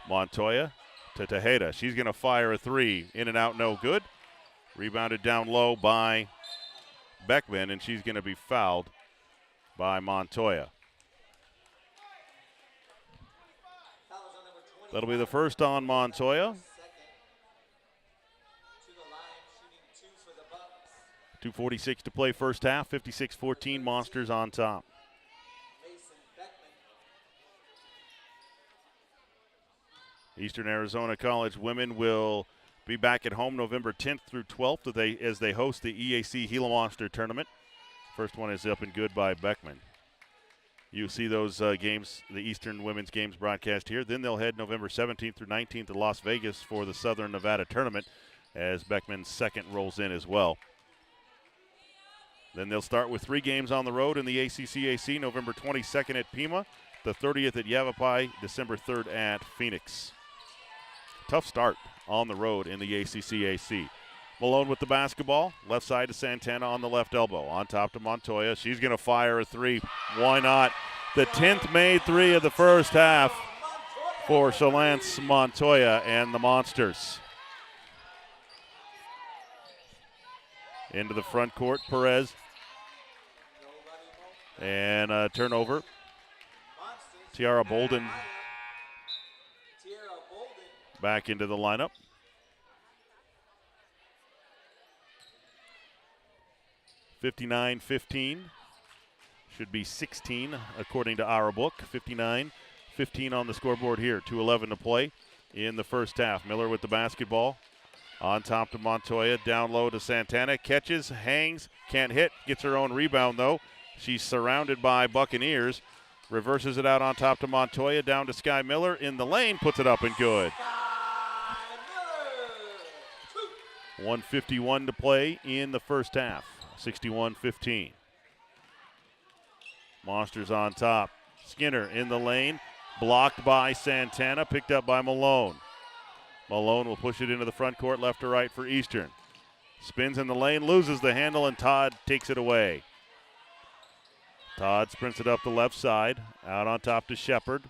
Montoya to Tejeda. She's going to fire a three. In and out, no good. Rebounded down low by Beckman, and she's going to be fouled by Montoya. Fouls on number 20. That'll be the first on Montoya. Second. To the line, shooting 2 for the Bucks. 2:46 to play first half. 56-14, Monsters on top. Mason Beckman. Eastern Arizona College women will be back at home November 10th through 12th as they host the EAC Gila Monster Tournament. First one is up and good by Beckman. You see those games, the Eastern women's games broadcast here. Then they'll head November 17th through 19th to Las Vegas for the Southern Nevada Tournament as Beckman's second rolls in as well. Then they'll start with 3 games on the road in the ACCAC, November 22nd at Pima, the 30th at Yavapai, December 3rd at Phoenix. Tough start on the road in the ACCAC. Malone with the basketball. Left side to Santana on the left elbow. On top to Montoya. She's going to fire a three. Why not? The 10th made three of the first half for Chalance Montoya and the Monsters. Into the front court, Perez. And a turnover. Tiara Bolden back into the lineup. 59-15. Should be 16 according to our book. 59-15 on the scoreboard here. 2:11 to play in the first half. Miller with the basketball. On top to Montoya. Down low to Santana. Catches, hangs, can't hit. Gets her own rebound though. She's surrounded by Buccaneers. Reverses it out on top to Montoya. Down to Sky Miller in the lane. Puts it up and good. 1:51 to play in the first half. 61-15. Monsters on top. Skinner in the lane. Blocked by Santana. Picked up by Malone. Malone will push it into the front court, left to right for Eastern. Spins in the lane, loses the handle, and Todd takes it away. Todd sprints it up the left side. Out on top to Shepard.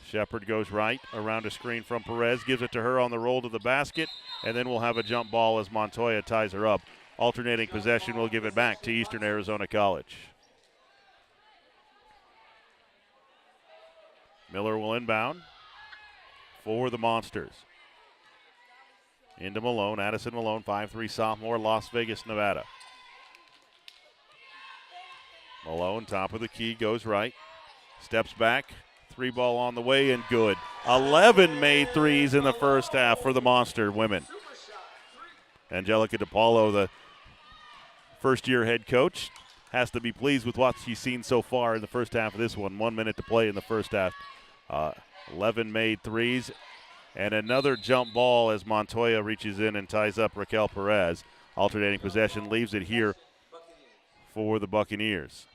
Shepard goes right around a screen from Perez. Gives it to her on the roll to the basket. And then we'll have a jump ball as Montoya ties her up. Alternating possession will give it back to Eastern Arizona College. Miller will inbound for the Monsters. Into Malone, Addison Malone, 5'3" sophomore, Las Vegas, Nevada. Malone, top of the key, goes right. Steps back, three ball on the way and good. 11 made threes in the first half for the Monster women. Angelica DePaulo, the first-year head coach, has to be pleased with what she's seen so far in the first half of this one. 1 minute to play in the first half. 11 made threes. And another jump ball as Montoya reaches in and ties up Raquel Perez. Alternating possession leaves it here for the Buccaneers.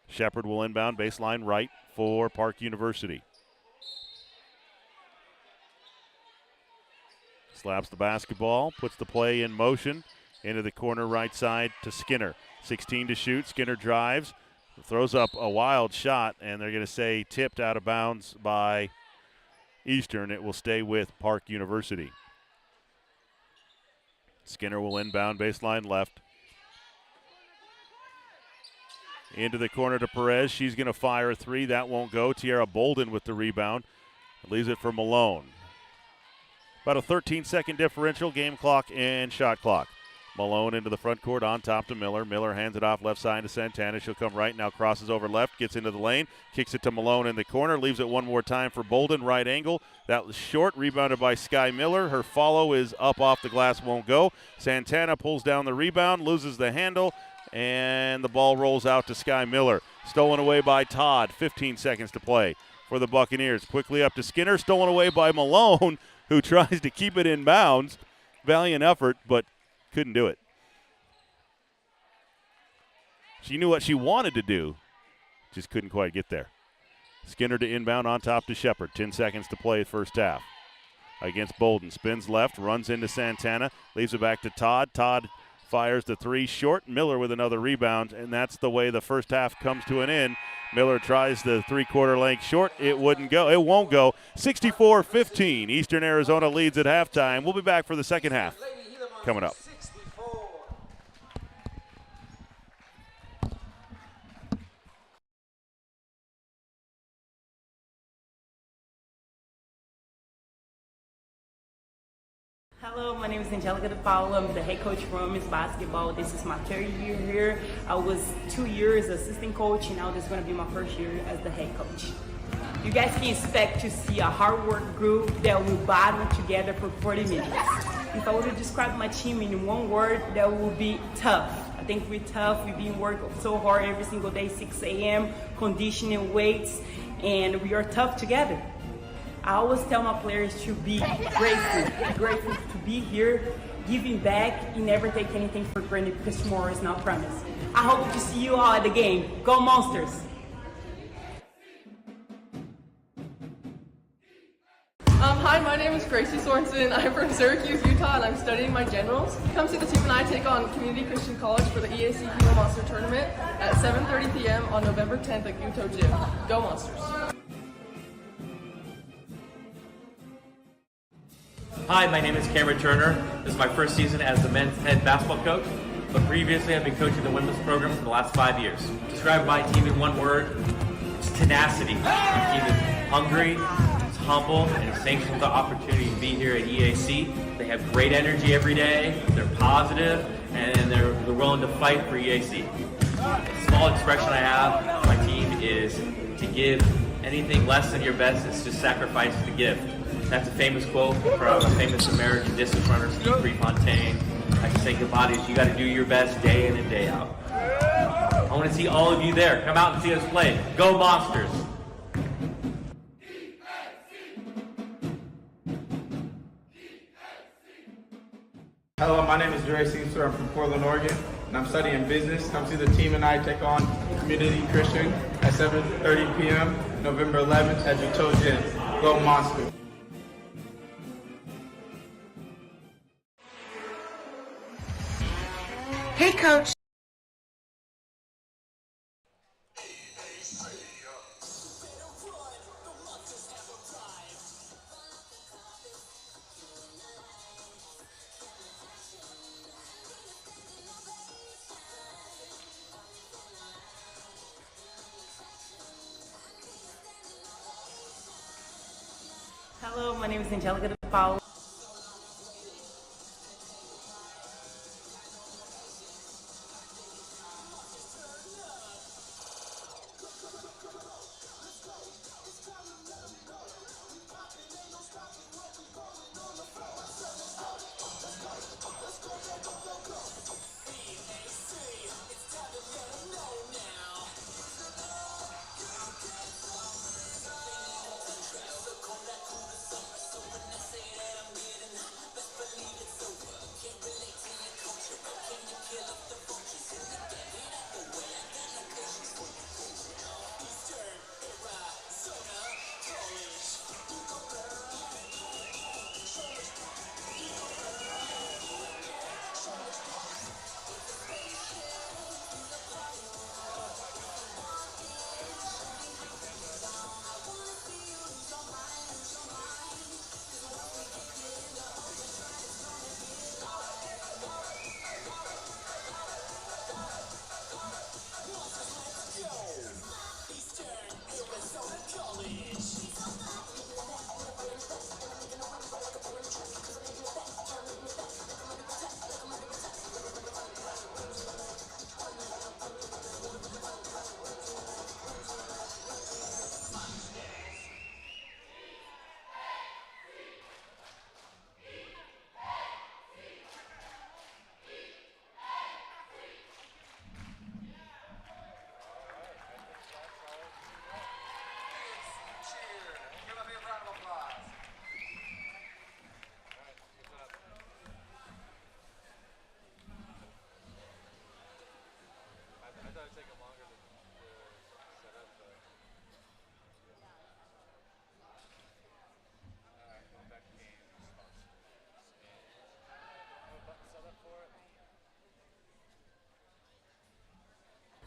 Shepard will inbound baseline right for Park University. Slaps the basketball, puts the play in motion into the corner right side to Skinner. 16 to shoot. Skinner drives, throws up a wild shot, and they're going to say tipped out of bounds by Eastern. It will stay with Park University. Skinner will inbound baseline left. Into the corner to Perez. She's going to fire a three. That won't go. Tiara Bolden with the rebound. Leaves it for Malone. About a 13-second differential, game clock and shot clock. Malone into the front court on top to Miller. Miller hands it off left side to Santana. She'll come right now, crosses over left, gets into the lane, kicks it to Malone in the corner, leaves it one more time for Bolden, right angle. That was short, rebounded by Sky Miller. Her follow is up off the glass, won't go. Santana pulls down the rebound, loses the handle, and the ball rolls out to Sky Miller. Stolen away by Todd, 15 seconds to play for the Buccaneers. Quickly up to Skinner, stolen away by Malone, who tries to keep it in bounds. Valiant effort, but couldn't do it. She knew what she wanted to do, just couldn't quite get there. Skinner to inbound on top to Shepard. 10 seconds to play first half. Against Bolden. Spins left, runs into Santana, leaves it back to Todd. Todd fires the three short. Miller with another rebound, and that's the way the first half comes to an end. Miller tries the three-quarter length short. It wouldn't go. It won't go. 64-15. Eastern Arizona leads at halftime. We'll be back for the second half coming up. Hello, my name is Angelica DePaulo. I'm the head coach for women's basketball. This is my third year here. I was 2 years assistant coach, and now this is going to be my first year as the head coach. You guys can expect to see a hard work group that will battle together for 40 minutes. If I were to describe my team in one word, that would be tough. I think we're tough. We've been working so hard every single day, 6 a.m., conditioning, weights, and we are tough together. I always tell my players to be grateful to be here, giving back, and never take anything for granted because tomorrow is not promised. I hope to see you all at the game. Go Monsters! Hi, my my name is Gracie Sorensen. I'm from Syracuse, Utah, and I'm studying my generals. Come see the team and I take on Community Christian College for the EAC Gila Monster Tournament at 7:30 p.m. on November 10th at KATO Gym. Go Monsters! Hi, my name is Cameron Turner. This is my first season as the men's head basketball coach, but previously I've been coaching the women's program for the last 5 years. Describe my team in one word, it's tenacity. My team is hungry, it's humble, and it's thankful for the opportunity to be here at EAC. They have great energy every day, they're positive, and they're willing to fight for EAC. The small expression I have for my team is to give anything less than your best is to sacrifice the gift. That's a famous quote from a famous American distance runner, Steve Prefontaine. I can say goodbye is you got to do your best day in and day out. I want to see all of you there. Come out and see us play. Go Monsters! Hello, my name is Gilbert. I'm from Portland, Oregon, and I'm studying business. Come see the team and I take on Community Christian at 7:30 p.m. November 11th at KATO Gym. Go Monsters! Hey, Coach. Hello, my name is Angelica DePaul.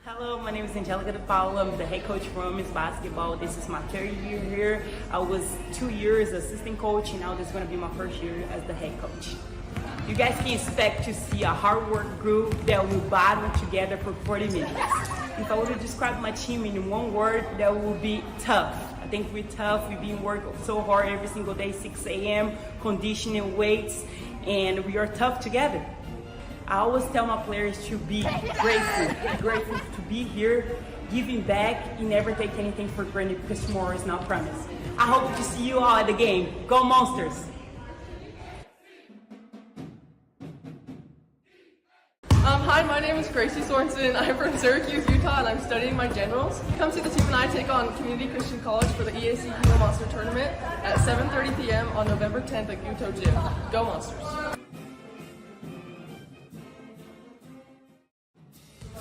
Hello, my name is Angelica DePaul. I'm the head coach for women's basketball. This is my third year here. I was 2 years assistant coach, and now this is going to be my first year as the head coach. You guys can expect to see a hard work group that will battle together for 40 minutes. If I were to describe my team in one word, that would be tough. I think we're tough. We've been working so hard every single day, 6 a.m., conditioning, weights, and we are tough together. I always tell my players to be grateful to be here, giving back, and never take anything for granted because tomorrow is not promised. I hope to see you all at the game. Go Monsters! Hi, my name is Gracie Sorensen. I'm from Syracuse, Utah, and I'm studying my generals. Come see the team and I take on Community Christian College for the EAC Gila Monster Tournament at 7:30 p.m. on November 10th at KATO Gym. Go Monsters!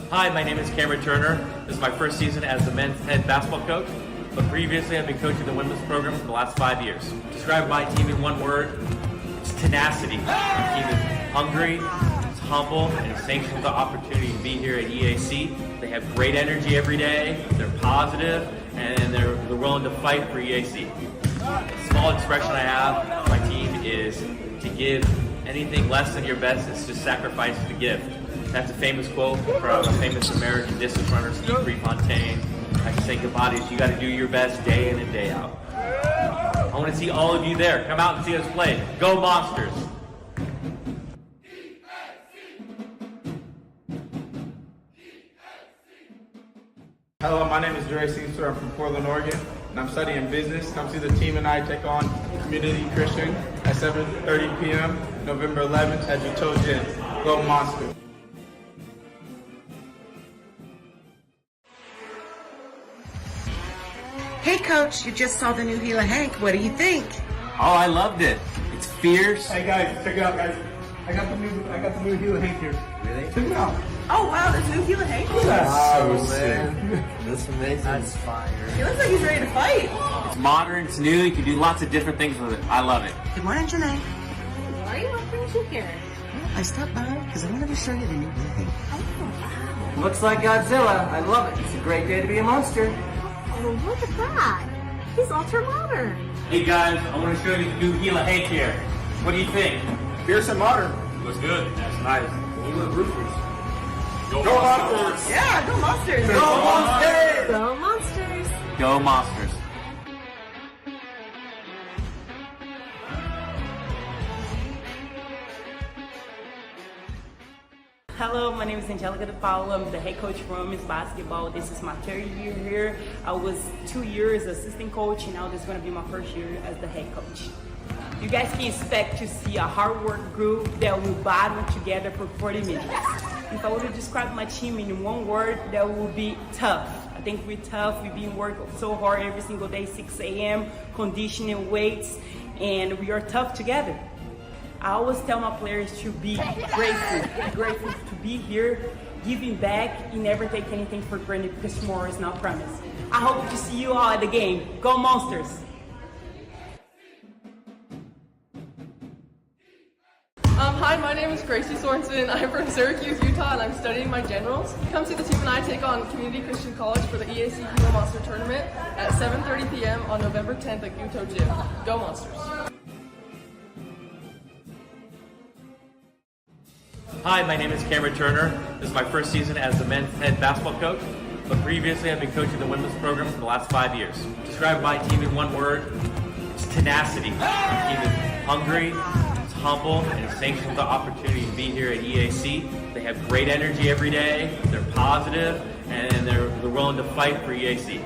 Hi, my name is Cameron Turner. This is my first season as the men's head basketball coach, but previously I've been coaching the women's program for the last 5 years. Describe my team in one word, it's tenacity. My team is hungry, it's humble, and it's thankful for the opportunity to be here at EAC. They have great energy every day, they're positive, and they're willing to fight for EAC. A small expression I have, my team is to give anything less than your best is to sacrifice the gift. That's a famous quote from a famous American distance runner, Steve Prefontaine. I can say goodbye to you got to do your best day in and day out. I want to see all of you there. Come out and see us play. Go Monsters! Hello, my name is Gilbert. I'm from Portland, Oregon, and I'm studying business. Come see the team and I take on Community Christian at 7:30 p.m. November 11th at Utah Gym. Go Monsters! Hey, Coach, you just saw the new Gila Hank. What do you think? Oh, I loved it. It's fierce. Hey guys, check it out, guys. I got the new Gila Hank here. Really? Check it out. Oh wow, there's new Gila Hank. That's so sick. That's amazing. That's fire. He looks like he's ready to fight. It's modern, it's new, you can do lots of different things with it. I love it. Good morning, Janae. Why are you what brings you here? I stopped by because I wanted to show you the new Gila Hank. Oh, wow. Looks like Godzilla. I love it. It's a great day to be a monster. Oh, look at that. He's ultra modern. Hey guys, I want to show you the new Gila Hank here. What do you think? fierce and modern. Looks good. That's nice. You look ruthless. Go Monsters! Yeah, go Monsters. Go Monsters! Go Monsters. Go Monsters. Hello, my name is Angelica DePaulo. I'm the head coach for women's basketball. This is my third year here. I was 2 years assistant coach, and now this is going to be my first year as the head coach. You guys can expect to see a hard work group that will battle together for 40 minutes. If I were to describe my team in one word, that would be tough. I think we're tough. We've been working so hard every single day, 6 a.m., conditioning weights, and we are tough together. I always tell my players to be grateful to be here, giving back, and never take anything for granted because tomorrow is not promised. I hope to see you all at the game. Go Monsters! Hi, my name is Gracie Sorensen. I'm from Syracuse, Utah, and I'm studying my generals. Come see the team and I take on Community Christian College for the EAC Hero Monster Tournament at 7:30 p.m. on November 10th at Utah Gym. Go Monsters! Hi, my name is Cameron Turner. This is my first season as the men's head basketball coach, but previously I've been coaching the women's program for the last 5 years. Describe my team in one word, it's tenacity. My team is hungry, it's humble, and it's thankful for the opportunity to be here at EAC. They have great energy every day, they're positive, and they're willing to fight for EAC.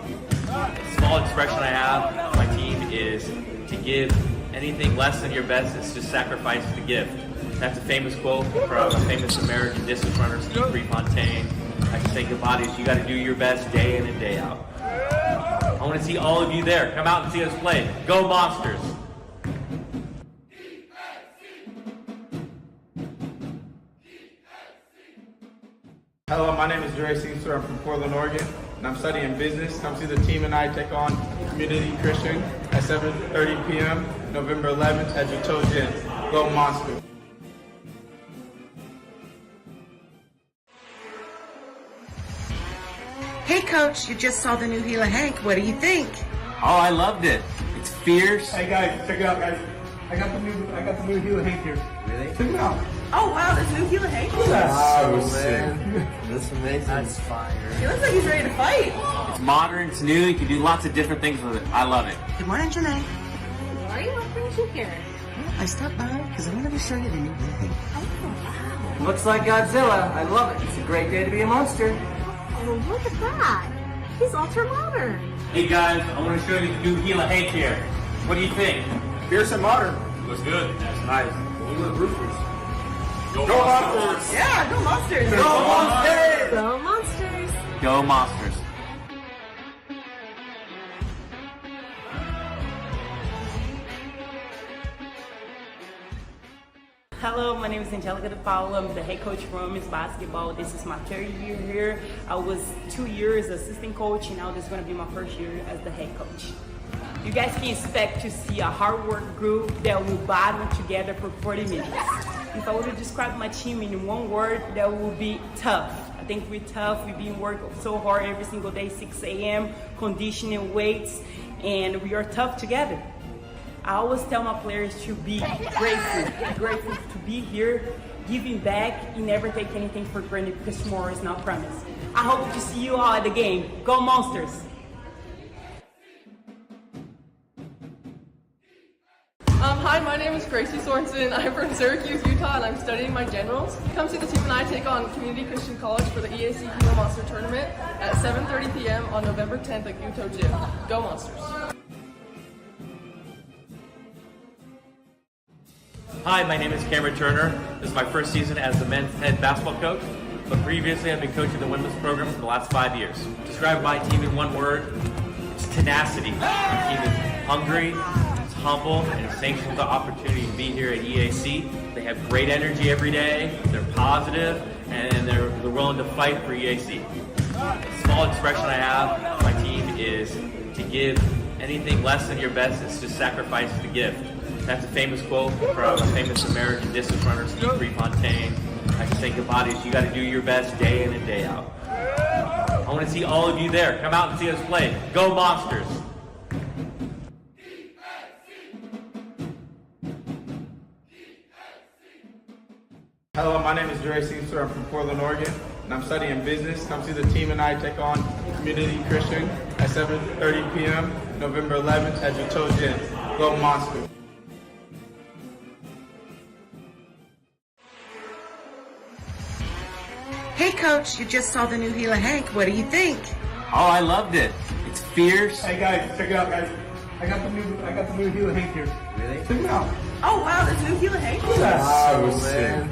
A small expression I have, my team is to give anything less than your best is to sacrifice the gift. That's a famous quote from a famous American distance runner, Steve Prefontaine. I can say goodbye to you got to do your best day in and day out. I want to see all of you there. Come out and see us play. Go Monsters! Hello, my name is Gilbert. I'm from Portland, Oregon, and I'm studying business. Come see the team and I take on Community Christian at 7:30 p.m. November 11th at Utah Gym. Go Monsters! Hey, Coach, you just saw the new Gila Hank. What do you think? Oh, I loved it. It's fierce. Hey guys, check it out, guys. I got the new Gila Hank here. Really? Check it out. Oh wow, there's new Gila Hank. That's so sick. That's amazing. That's fire. He looks like he's ready to fight. It's modern, it's new, you can do lots of different things with it. I love it. Good morning, Janae. Why are you what brings you here? I stopped by because I wanted to show you the new Gila Hank. Oh, wow. Looks like Godzilla. I love it. It's a great day to be a monster. Oh, look at that. He's ultra modern. Hey guys, I want to show you the new Gila Hank here. What do you think? Fierce and modern. Looks good. That's nice. You look ruthless. Go Monsters! Yeah, go Monsters! Go Monsters! Go Monsters. Go Monsters! Hello, my name is Angelica DePaulo. I'm the head coach for women's basketball. This is my third year here. I was 2 years assistant coach, and now this is going to be my first year as the head coach. You guys can expect to see a hard work group that will battle together for 40 minutes. If I were to describe my team in one word, that would be tough. I think we're tough. We've been working so hard every single day, 6 a.m., conditioning, weights, and we are tough together. I always tell my players to be grateful to be here, giving back, and never take anything for granted because tomorrow is not promised. I hope to see you all at the game. Go Monsters! Hi, my name is Gracie Sorensen. I'm from Syracuse, Utah, and I'm studying my generals. Come see the team and I take on Community Christian College for the EAC Gila Monster Tournament at 7:30 p.m. on November 10th at KATO Gym. Go Monsters! Hi, my name is Cameron Turner. This is my first season as the men's head basketball coach, but previously I've been coaching the women's program for the last 5 years. Describe my team in one word, it's tenacity. My team is hungry, it's humble, and it's thankful for the opportunity to be here at EAC. They have great energy every day, they're positive, and they're willing to fight for EAC. A small expression I have, my team is to give anything less than your best is to sacrifice the gift. That's a famous quote from a famous American distance runner, Steve Prefontaine. I just think about it, you got to do your best day in and day out. I want to see all of you there. Come out and see us play. Go Monsters! Hello, my name is Gilbert. I'm from Portland, Oregon, and I'm studying business. Come see the team and I take on Community Christian at 7:30 p.m. November 11th at KATO Gym. Go Monsters! Hey, Coach, you just saw the new Gila Hank. What do you think? Oh, I loved it. It's fierce. Hey guys, check it out, guys. I got the new Gila Hank here. Really? Check it out. Oh, wow, there's new Gila Hank. So sick.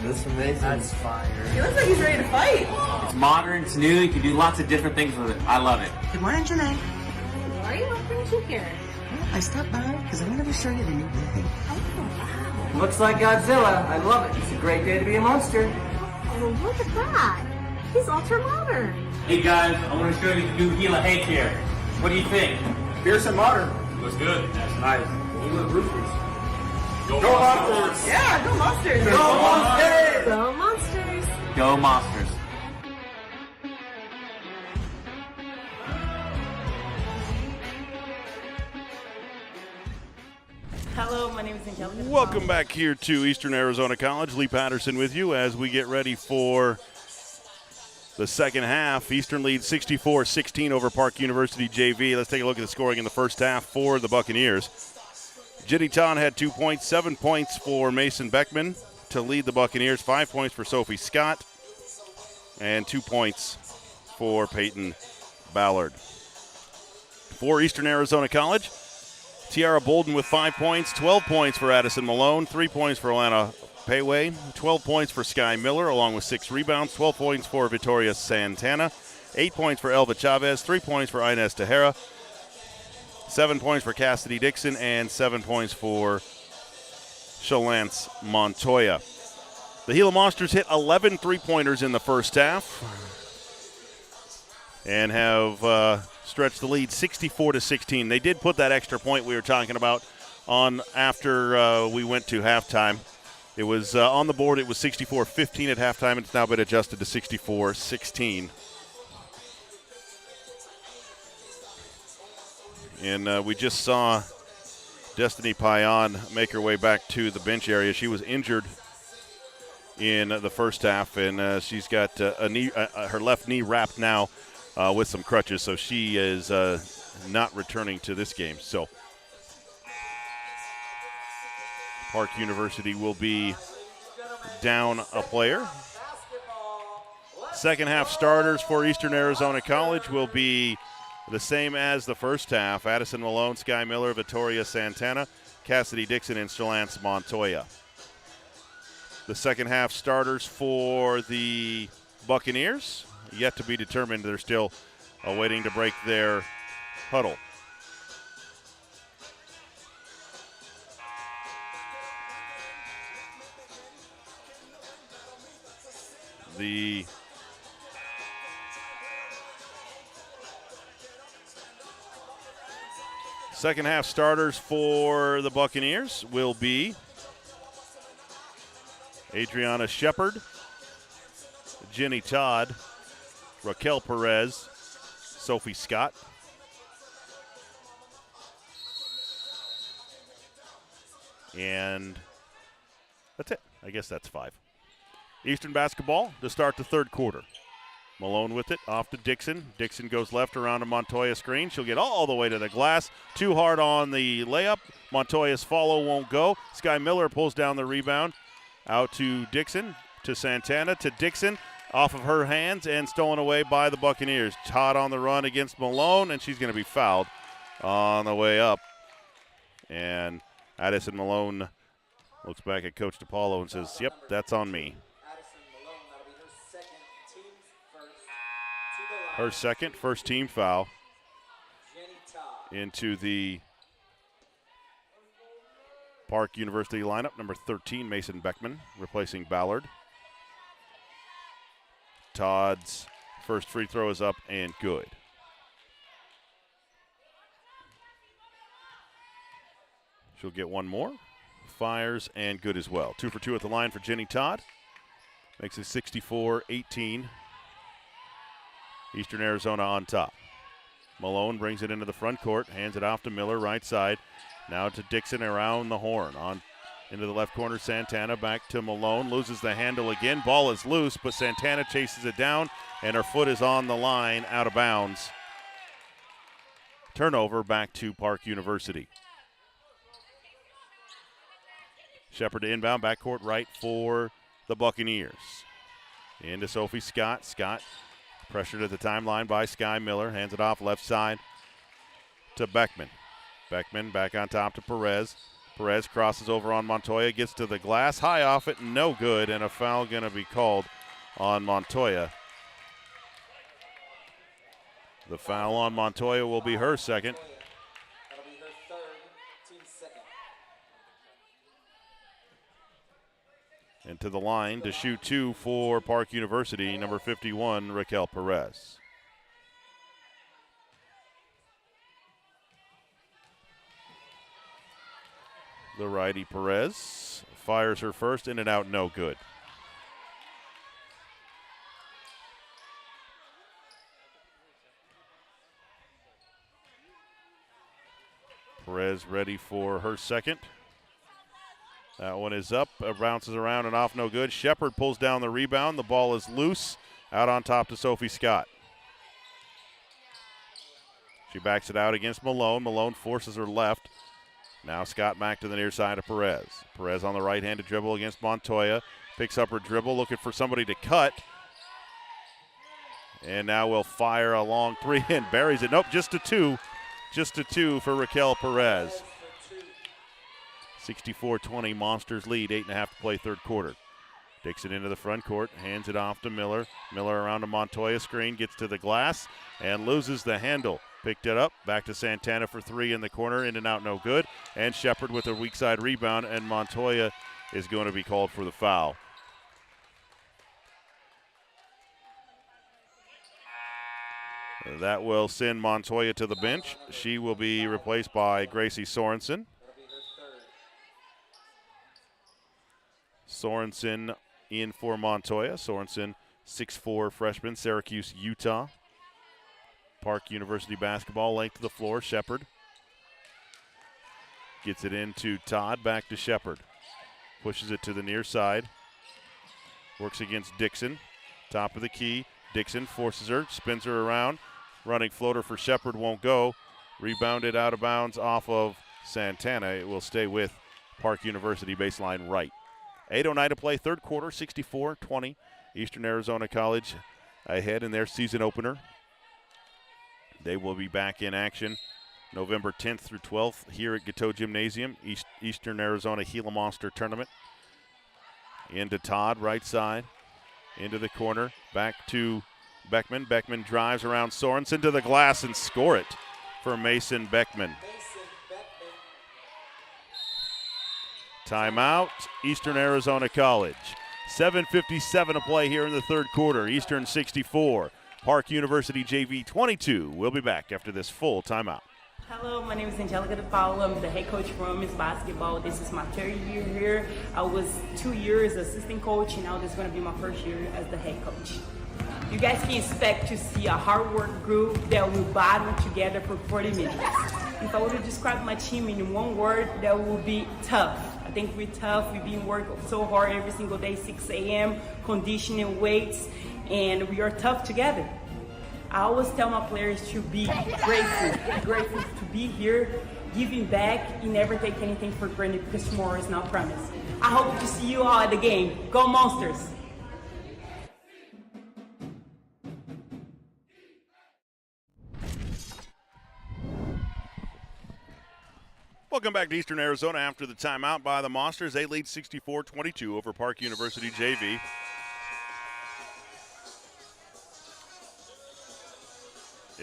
That's amazing. That's fire. He looks like he's ready to fight. It's modern, it's new, you can do lots of different things with it. I love it. Good morning, Janae. Why are you not brings you here? I stopped by because I wanted to show you the new Gila Hank. Oh, wow. Looks like Godzilla. I love it. It's a great day to be a monster. Oh, look at that. He's ultra modern. Hey guys, I want to show you the new Gila Hank here. What do you think? Fierce and modern. Looks good. That's nice. Gila Roofers. Go Monsters! Yeah, go Monsters. Go Monsters! Go Monsters. Go Monsters! Hello, my name is Angelica. Welcome back here to Eastern Arizona College. Lee Patterson with you as we get ready for the second half. Eastern leads 64-16 over Park University JV. Let's take a look at the scoring in the first half for the Buccaneers. Ginny Ton had 2 points, 7 points for Mason Beckman to lead the Buccaneers, 5 points for Sophie Scott, and 2 points for Peyton Ballard. For Eastern Arizona College, Tiara Bolden with 5 points, 12 points for Addison Malone, 3 points for Alana Payway, 12 points for Sky Miller, along with 6 rebounds, 12 points for Victoria Santana, 8 points for Elva Chavez, 3 points for Inez Tejera, 7 points for Cassidy Dixon, and 7 points for Shalance Montoya. The Gila Monsters hit 11 three-pointers in the first half and have stretched the lead 64-16. They did put that extra point we were talking about on after we went to halftime. It was on the board. It was 64-15 at halftime. It's now been adjusted to 64-16. And we just saw Destiny Payan make her way back to the bench area. She was injured in the first half, and she's got her left knee wrapped now with some crutches, so she is not returning to this game. So Park University will be down a player. Second half starters for Eastern Arizona College will be the same as the first half. Addison Malone, Sky Miller, Victoria Santana, Cassidy Dixon, and Shalance Montoya. The second half starters for the Buccaneers, yet to be determined. They're still waiting to break their huddle. The second half starters for the Buccaneers will be Adriana Shepard, Jenny Todd, Raquel Perez, Sophie Scott, and that's it. I guess that's 5. Eastern basketball to start the third quarter. Malone with it, off to Dixon. Dixon goes left around a Montoya screen. She'll get all the way to the glass. Too hard on the layup. Montoya's follow won't go. Sky Miller pulls down the rebound. Out to Dixon, to Santana, to Dixon. Off of her hands and stolen away by the Buccaneers. Todd on the run against Malone, and she's going to be fouled on the way up. And Addison Malone looks back at Coach DePaulo and says, yep, that's on me. Her second, first team foul into the Park University lineup. Number 13, Mason Beckman, replacing Ballard. Todd's first free throw is up and good. She'll get one more. Fires and good as well. 2 for 2 at the line for Jenny Todd. Makes it 64-18. Eastern Arizona on top. Malone brings it into the front court, hands it off to Miller, right side. Now to Dixon around the horn. On into the left corner, Santana back to Malone. Loses the handle again. Ball is loose, but Santana chases it down, and her foot is on the line, out of bounds. Turnover back to Park University. Shepard to inbound, backcourt right for the Buccaneers. Into Sophie Scott. Scott pressured at the timeline by Sky Miller. Hands it off left side to Beckman. Beckman back on top to Perez. Perez crosses over on Montoya, gets to the glass, high off it, no good, and a foul going to be called on Montoya. The foul on Montoya will be her second. That'll be her third, team second. And to the line to shoot 2 for Park University, number 51, Raquel Perez. The righty Perez fires her first, in and out, no good. Perez ready for her second. That one is up, bounces around and off, no good. Shepard pulls down the rebound. The ball is loose, out on top to Sophie Scott. She backs it out against Malone. Malone forces her left. Now Scott back to the near side of Perez. Perez on the right-handed dribble against Montoya. Picks up her dribble, looking for somebody to cut. And now will fire a long three and buries it. Nope, just a two. Just a 2 for Raquel Perez. 64-20, Monsters lead, 8.5 to play third quarter. Dixon into the front court, hands it off to Miller. Miller around a Montoya screen, gets to the glass and loses the handle. Picked it up, back to Santana for 3 in the corner, in and out, no good. And Shepard with a weak side rebound, and Montoya is going to be called for the foul. That will send Montoya to the bench. She will be replaced by Gracie Sorensen. Sorensen in for Montoya. Sorensen, 6'4" freshman, Syracuse, Utah. Park University basketball, length to the floor. Shepard gets it into Todd, back to Shepard. Pushes it to the near side. Works against Dixon. Top of the key. Dixon forces her, spins her around. Running floater for Shepard won't go. Rebounded out of bounds off of Santana. It will stay with Park University baseline right. 8:09 to play third quarter, 64-20. Eastern Arizona College ahead in their season opener. They will be back in action November 10th through 12th here at KATO Gymnasium, Eastern Arizona Gila Monster Tournament. Into Todd, right side, into the corner, back to Beckman. Beckman drives around Sorensen to the glass and score it for Mason Beckman. Timeout, Eastern Arizona College. 7:57 to play here in the third quarter. Eastern 64, Park University JV 22. We'll be back after this full timeout. Hello, my name is Angelica DePaulo. I'm the head coach for women's basketball. This is my third year here. I was 2 years assistant coach, and now this is going to be my first year as the head coach. You guys can expect to see a hard work group that will battle together for 40 minutes. If I were to describe my team in one word, that would be tough. I think we're tough. We've been working so hard every single day, 6 a.m., conditioning, weights, and we are tough together. I always tell my players to be grateful to be here, giving back, and never take anything for granted because tomorrow is not promised. I hope to see you all at the game. Go Monsters! Welcome back to Eastern Arizona after the timeout by the Monsters. They lead 64-22 over Park University JV.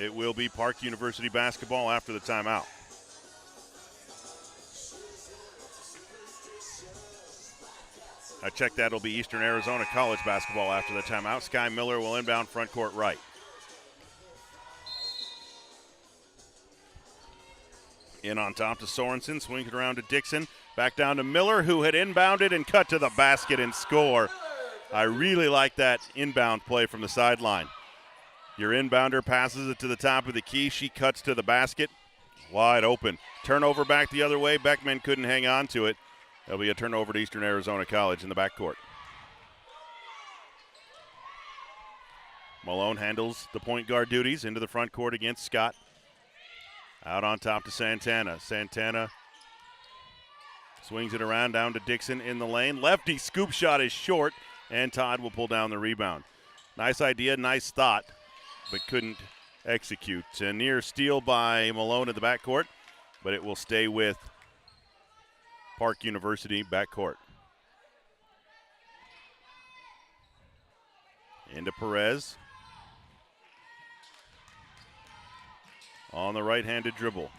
It will be Park University basketball after the timeout. I checked that. It'll be Eastern Arizona College basketball after the timeout. Sky Miller will inbound front court right. In on top to Sorensen, swings it around to Dixon. Back down to Miller, who had inbounded and cut to the basket and score. I really like that inbound play from the sideline. Your inbounder passes it to the top of the key. She cuts to the basket. Wide open. Turnover back the other way. Beckman couldn't hang on to it. There'll be a turnover to Eastern Arizona College in the backcourt. Malone handles the point guard duties into the front court against Scott. Out on top to Santana. Santana swings it around down to Dixon in the lane. Lefty scoop shot is short, and Todd will pull down the rebound. Nice idea, nice thought, but couldn't execute. A near steal by Malone in the backcourt, but it will stay with Park University backcourt. Into Perez. On the right-handed dribble.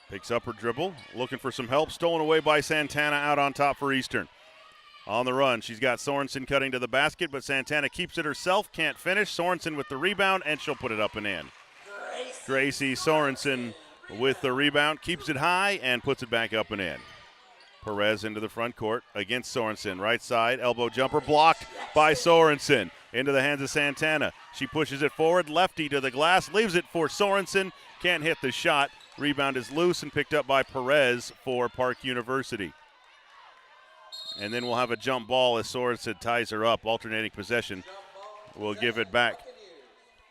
Picks up her dribble, looking for some help. Stolen away by Santana out on top for Eastern. On the run, she's got Sorensen cutting to the basket, but Santana keeps it herself, can't finish. Sorensen with the rebound, and she'll put it up and in. Gracie Sorensen with the rebound, keeps it high, and puts it back up and in. Perez into the front court against Sorensen. Right side, elbow jumper blocked by Sorensen. Into the hands of Santana. She pushes it forward, lefty to the glass, leaves it for Sorensen. Can't hit the shot. Rebound is loose and picked up by Perez for Park University. And then we'll have a jump ball as Sorensen ties her up. Alternating possession. We'll give it back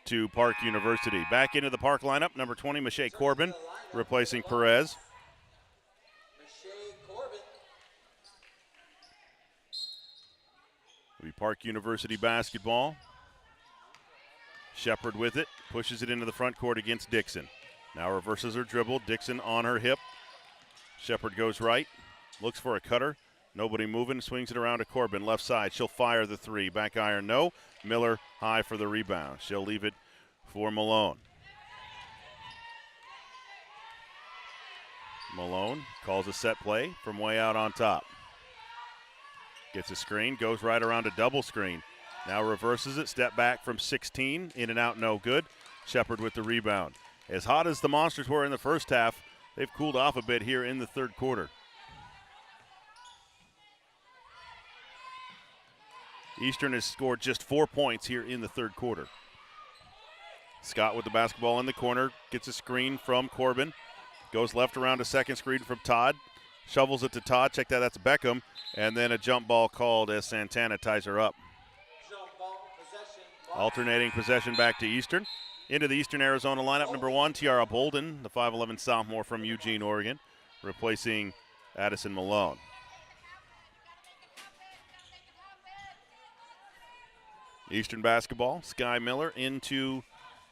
to Park University. Back into the Park lineup, number 20, Michelle Corbin, replacing Perez. It'll be Park University basketball. Shepard with it, pushes it into the front court against Dixon. Now reverses her dribble. Dixon on her hip. Shepard goes right, looks for a cutter. Nobody moving, swings it around to Corbin, left side. She'll fire the three. Back iron, no. Miller high for the rebound. She'll leave it for Malone. Malone calls a set play from way out on top. Gets a screen, goes right around a double screen. Now reverses it, step back from 16, in and out, no good. Shepard with the rebound. As hot as the Monsters were in the first half, they've cooled off a bit here in the third quarter. Eastern has scored just 4 points here in the third quarter. Scott with the basketball in the corner, gets a screen from Corbin. Goes left around a second screen from Todd. Shovels it to Todd. Check that, that's Beckham. And then a jump ball called as Santana ties her up. Alternating possession back to Eastern. Into the Eastern Arizona lineup, number 1, Tiara Bolden, the 5'11 sophomore from Eugene, Oregon, replacing Addison Malone. Eastern basketball, Sky Miller into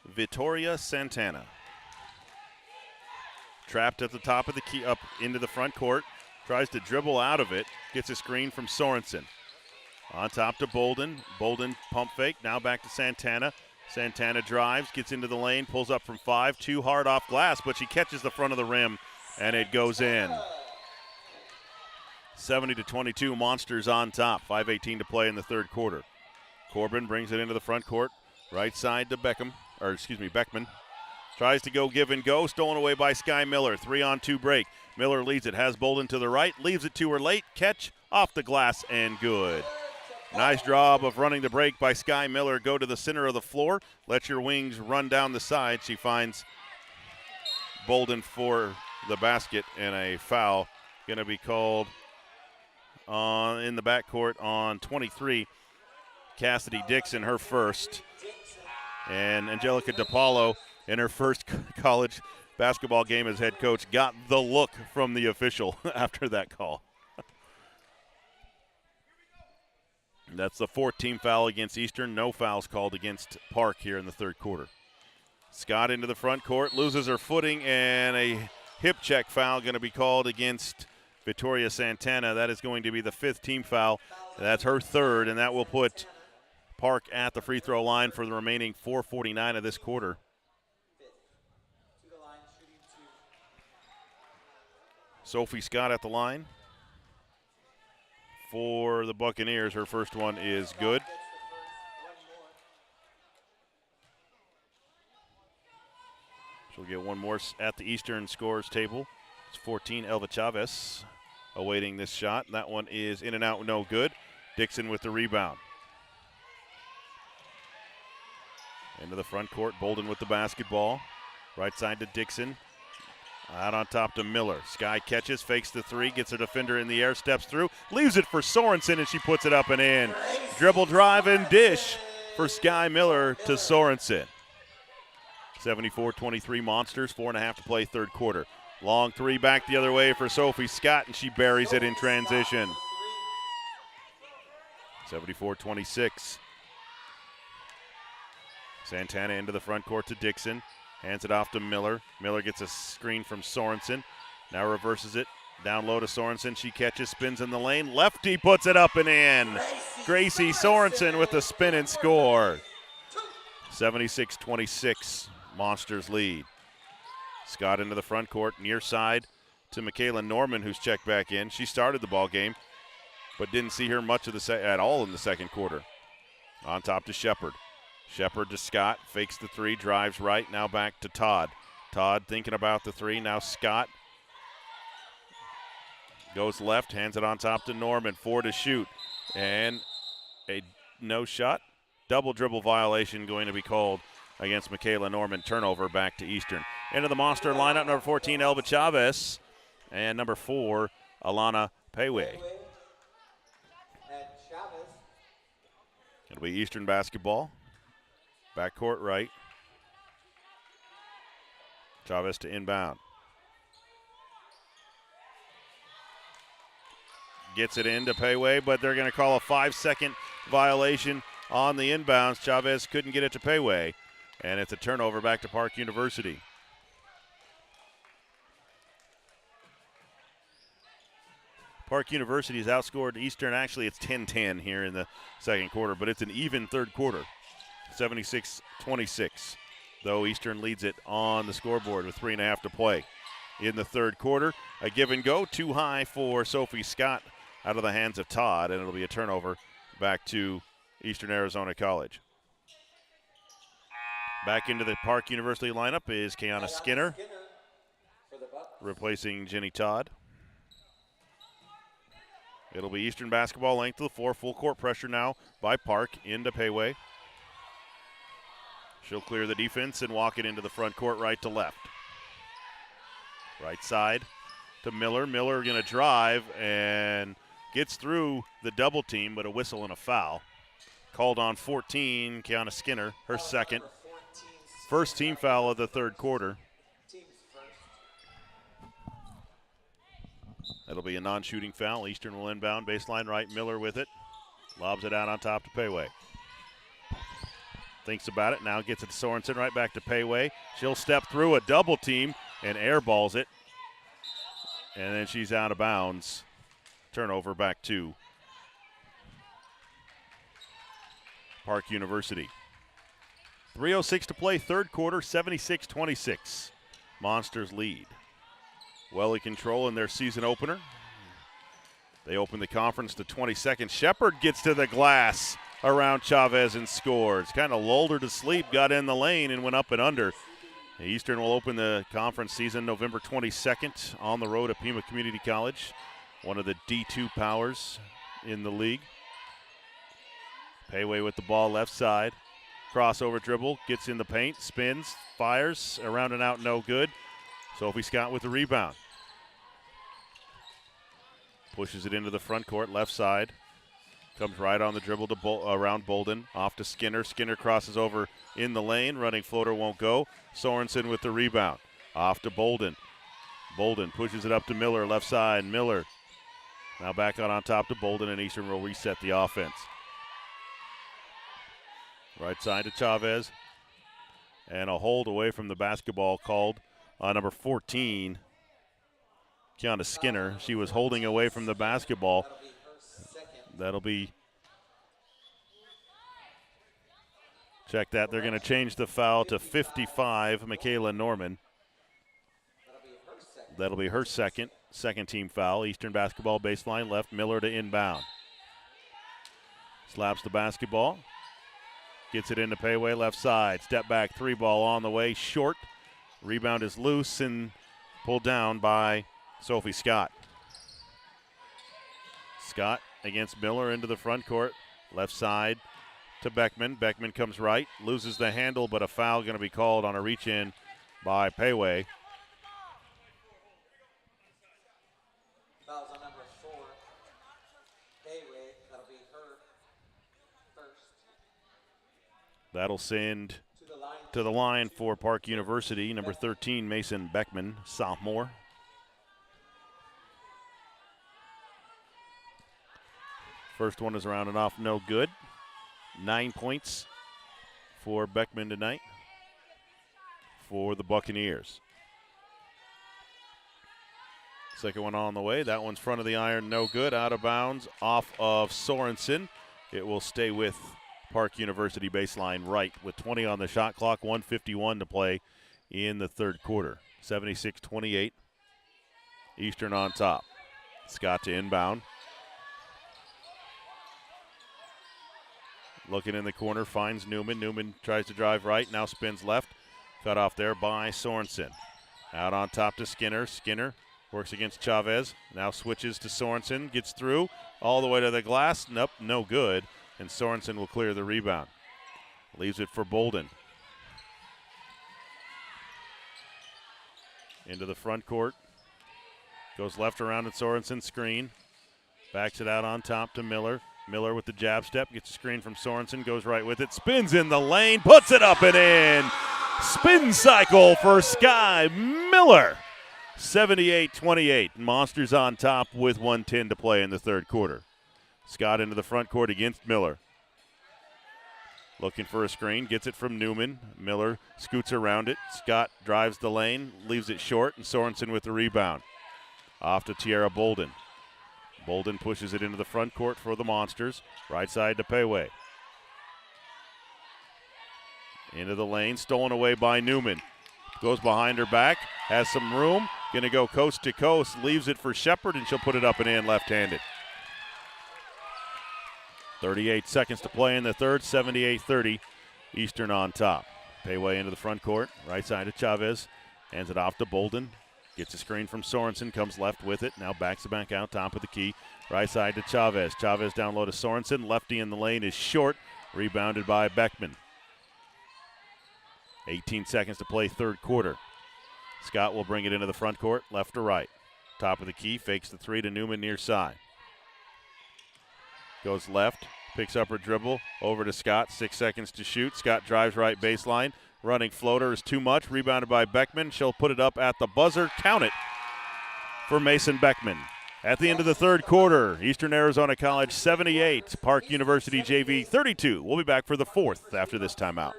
Vittoria Santana. Trapped at the top of the key, up into the front court. Tries to dribble out of it. Gets a screen from Sorensen. On top to Bolden. Bolden pump fake. Now back to Santana. Santana drives, gets into the lane, pulls up from 5. Too hard off glass, but she catches the front of the rim, and it goes in. 70-22, Monsters on top. 5:18 to play in the third quarter. Corbin brings it into the front court. Right side to Beckman. Tries to go give and go. Stolen away by Sky Miller. 3-on-2 break. Miller leads it. Has Bolden to the right. Leaves it to her late. Catch off the glass and good. Nice job of running the break by Sky Miller. Go to the center of the floor. Let your wings run down the side. She finds Bolden for the basket, and a foul going to be called in the backcourt on 23. Cassidy Dixon, her first. And Angelica DePaulo, in her first college basketball game as head coach, got the look from the official after that call. That's the 14th foul against Eastern. No fouls called against Park here in the third quarter. Scott into the front court, loses her footing, and a hip check foul going to be called against Victoria Santana. That is going to be the 5th team foul. That's her third, and that will put Park at the free throw line for the remaining 4:49 of this quarter. Sophie Scott at the line for the Buccaneers. Her first one is good. She'll get one more at the Eastern scores table. It's 14, Elva Chavez awaiting this shot. That one is in and out, no good. Dixon with the rebound. Into the front court, Bolden with the basketball. Right side to Dixon. Out on top to Miller. Sky catches, fakes the three, gets her defender in the air, steps through, leaves it for Sorensen, and she puts it up and in. Dribble, drive, and dish for Sky Miller to Sorensen. 74-23 Monsters, 4.5 to play third quarter. Long three back the other way for Sophie Scott, and she buries it in transition. 74-26. Santana into the front court to Dixon. Hands it off to Miller. Miller gets a screen from Sorensen. Now reverses it. Down low to Sorensen. She catches, spins in the lane. Lefty puts it up and in. Gracie Sorensen with the spin and score. 76-26. Monsters lead. Scott into the front court. Near side to Michaela Norman, who's checked back in. She started the ball game, but didn't see her much of at all in the second quarter. On top to Shepard. Shepard to Scott, fakes the three, drives right, now back to Todd. Todd thinking about the three, now Scott goes left, hands it on top to Norman, 4 to shoot, and a no shot. Double dribble violation going to be called against Michaela Norman. Turnover back to Eastern. Into the Monster lineup, number 14, Elba Chavez, and number 4, Alana Payway. It'll be Eastern basketball. Backcourt right. Chavez to inbound. Gets it into Payway, but they're going to call a 5-second violation on the inbounds. Chavez couldn't get it to Payway, and it's a turnover back to Park University. Park University has outscored Eastern. Actually, it's 10-10 here in the second quarter, but it's an even third quarter. 76-26, though Eastern leads it on the scoreboard with 3.5 to play. In the third quarter, a give and go, too high for Sophie Scott out of the hands of Todd, and it'll be a turnover back to Eastern Arizona College. Back into the Park University lineup is Kiana Skinner, replacing Jenny Todd. It'll be Eastern basketball, length of the floor, full court pressure now by Park into Payway. She'll clear the defense and walk it into the front court right to left. Right side to Miller. Miller going to drive and gets through the double team, but a whistle and a foul. Called on 14, Kiana Skinner, her second. First team foul of the third quarter. That'll be a non-shooting foul. Eastern will inbound, baseline right, Miller with it. Lobs it out on top to Payway. Thinks about it, now gets it to Sorensen, right back to Payway. She'll step through a double team and airballs it. And then she's out of bounds. Turnover back to Park University. 3:06 to play, third quarter, 76-26. Monsters lead. Well in control in their season opener. They open the conference to 22nd. Shepherd gets to the glass around Chavez and scores. Kind of lulled her to sleep, got in the lane, and went up and under. Eastern will open the conference season November 22nd on the road at Pima Community College, one of the D2 powers in the league. Payway with the ball left side. Crossover dribble, gets in the paint, spins, fires, around and out, no good. Sophie Scott with the rebound. Pushes it into the front court, left side. Comes right on the dribble to around Bolden. Off to Skinner. Skinner crosses over in the lane. Running floater won't go. Sorensen with the rebound. Off to Bolden. Bolden pushes it up to Miller, left side. Miller now back on top to Bolden, and Eastern will reset the offense. Right side to Chavez. And a hold away from the basketball called on number 14. Kiana Skinner. She was holding away from the basketball. That'll be, check that. They're going to change the foul to 55, Michaela Norman. That'll be her second team foul. Eastern basketball baseline left, Miller to inbound. Slaps the basketball. Gets it into Payway left side. Step back, three ball on the way, short. Rebound is loose and pulled down by Sophie Scott. Scott against Miller into the front court. Left side to Beckman. Beckman comes right, loses the handle, but a foul going to be called on a reach in by Payway. Fouls on number 4. Payway, that'll be her first. That'll send to the line for Park University, number 13, Mason Beckman, sophomore. First one is rounded off, no good. 9 points for Beckman tonight for the Buccaneers. Second one on the way. That one's front of the iron, no good. Out of bounds, off of Sorensen. It will stay with Park University baseline right with 20 on the shot clock, 1:51 to play in the third quarter. 76-28. Eastern on top. Scott to inbound. Looking in the corner, finds Newman. Newman tries to drive right, now spins left. Cut off there by Sorensen. Out on top to Skinner. Skinner works against Chavez. Now switches to Sorensen. Gets through all the way to the glass. Nope, no good. And Sorensen will clear the rebound. Leaves it for Bolden. Into the front court. Goes left around at Sorensen screen. Backs it out on top to Miller. Miller with the jab step, gets a screen from Sorensen, goes right with it, spins in the lane, puts it up and in. Spin cycle for Sky Miller. 78-28. Monsters on top with 1:10 to play in the third quarter. Scott into the front court against Miller. Looking for a screen, gets it from Newman. Miller scoots around it. Scott drives the lane, leaves it short, and Sorensen with the rebound. Off to Tiara Bolden. Bolden pushes it into the front court for the Monsters. Right side to Payway. Into the lane, stolen away by Newman. Goes behind her back, has some room. Going to go coast to coast, leaves it for Shepherd, and she'll put it up and in left-handed. 38 seconds to play in the third, 78-30. Eastern on top. Payway into the front court. Right side to Chavez. Hands it off to Bolden. Gets a screen from Sorensen, comes left with it. Now backs it back out, top of the key. Right side to Chavez. Chavez down low to Sorensen. Lefty in the lane is short. Rebounded by Beckman. 18 seconds to play third quarter. Scott will bring it into the front court, left to right. Top of the key, fakes the three to Newman near side. Goes left, picks up her dribble, over to Scott. 6 seconds to shoot. Scott drives right baseline. Running floater is too much. Rebounded by Beckman. She'll put it up at the buzzer. Count it for Mason Beckman. At the end of the third quarter, Eastern Arizona College 78, Park University JV 32. We'll be back for the fourth after this timeout.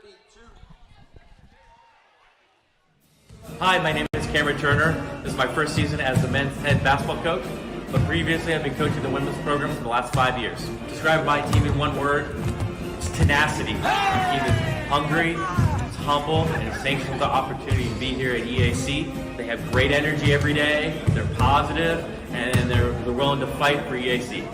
Hi, my name is Cameron Turner. This is my first season as the men's head basketball coach, but previously I've been coaching the women's program for the last 5 years. Describe my team in one word, it's tenacity. My team is hungry, humble, and is thankful for the opportunity to be here at EAC. They have great energy every day, they're positive, and they're willing to fight for EAC.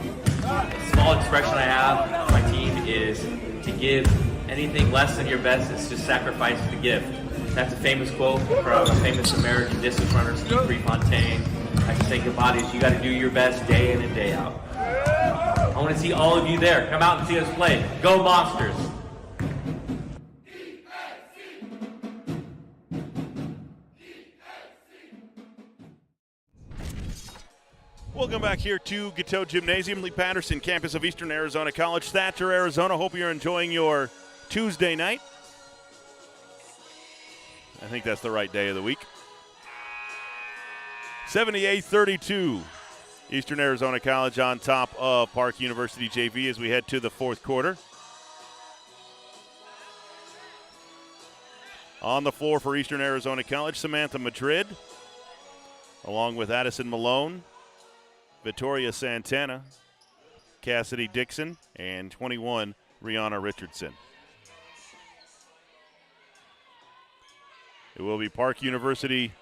A small expression I have for my team is to give anything less than your best is just sacrifice the gift. That's a famous quote from a famous American distance runner, Steve Prefontaine. I just think about it, you got to do your best day in and day out. I want to see all of you there. Come out and see us play. Go Monsters! Welcome back here to KATO Gymnasium, Lee Patterson, campus of Eastern Arizona College, Thatcher, Arizona. Hope you're enjoying your Tuesday night. I think that's the right day of the week. 78-32. Eastern Arizona College on top of Park University JV as we head to the fourth quarter. On the floor for Eastern Arizona College, Samantha Madrid, along with Addison Malone, Vittoria Santana, Cassidy Dixon, and 21, Rihanna Richardson. It will be Park University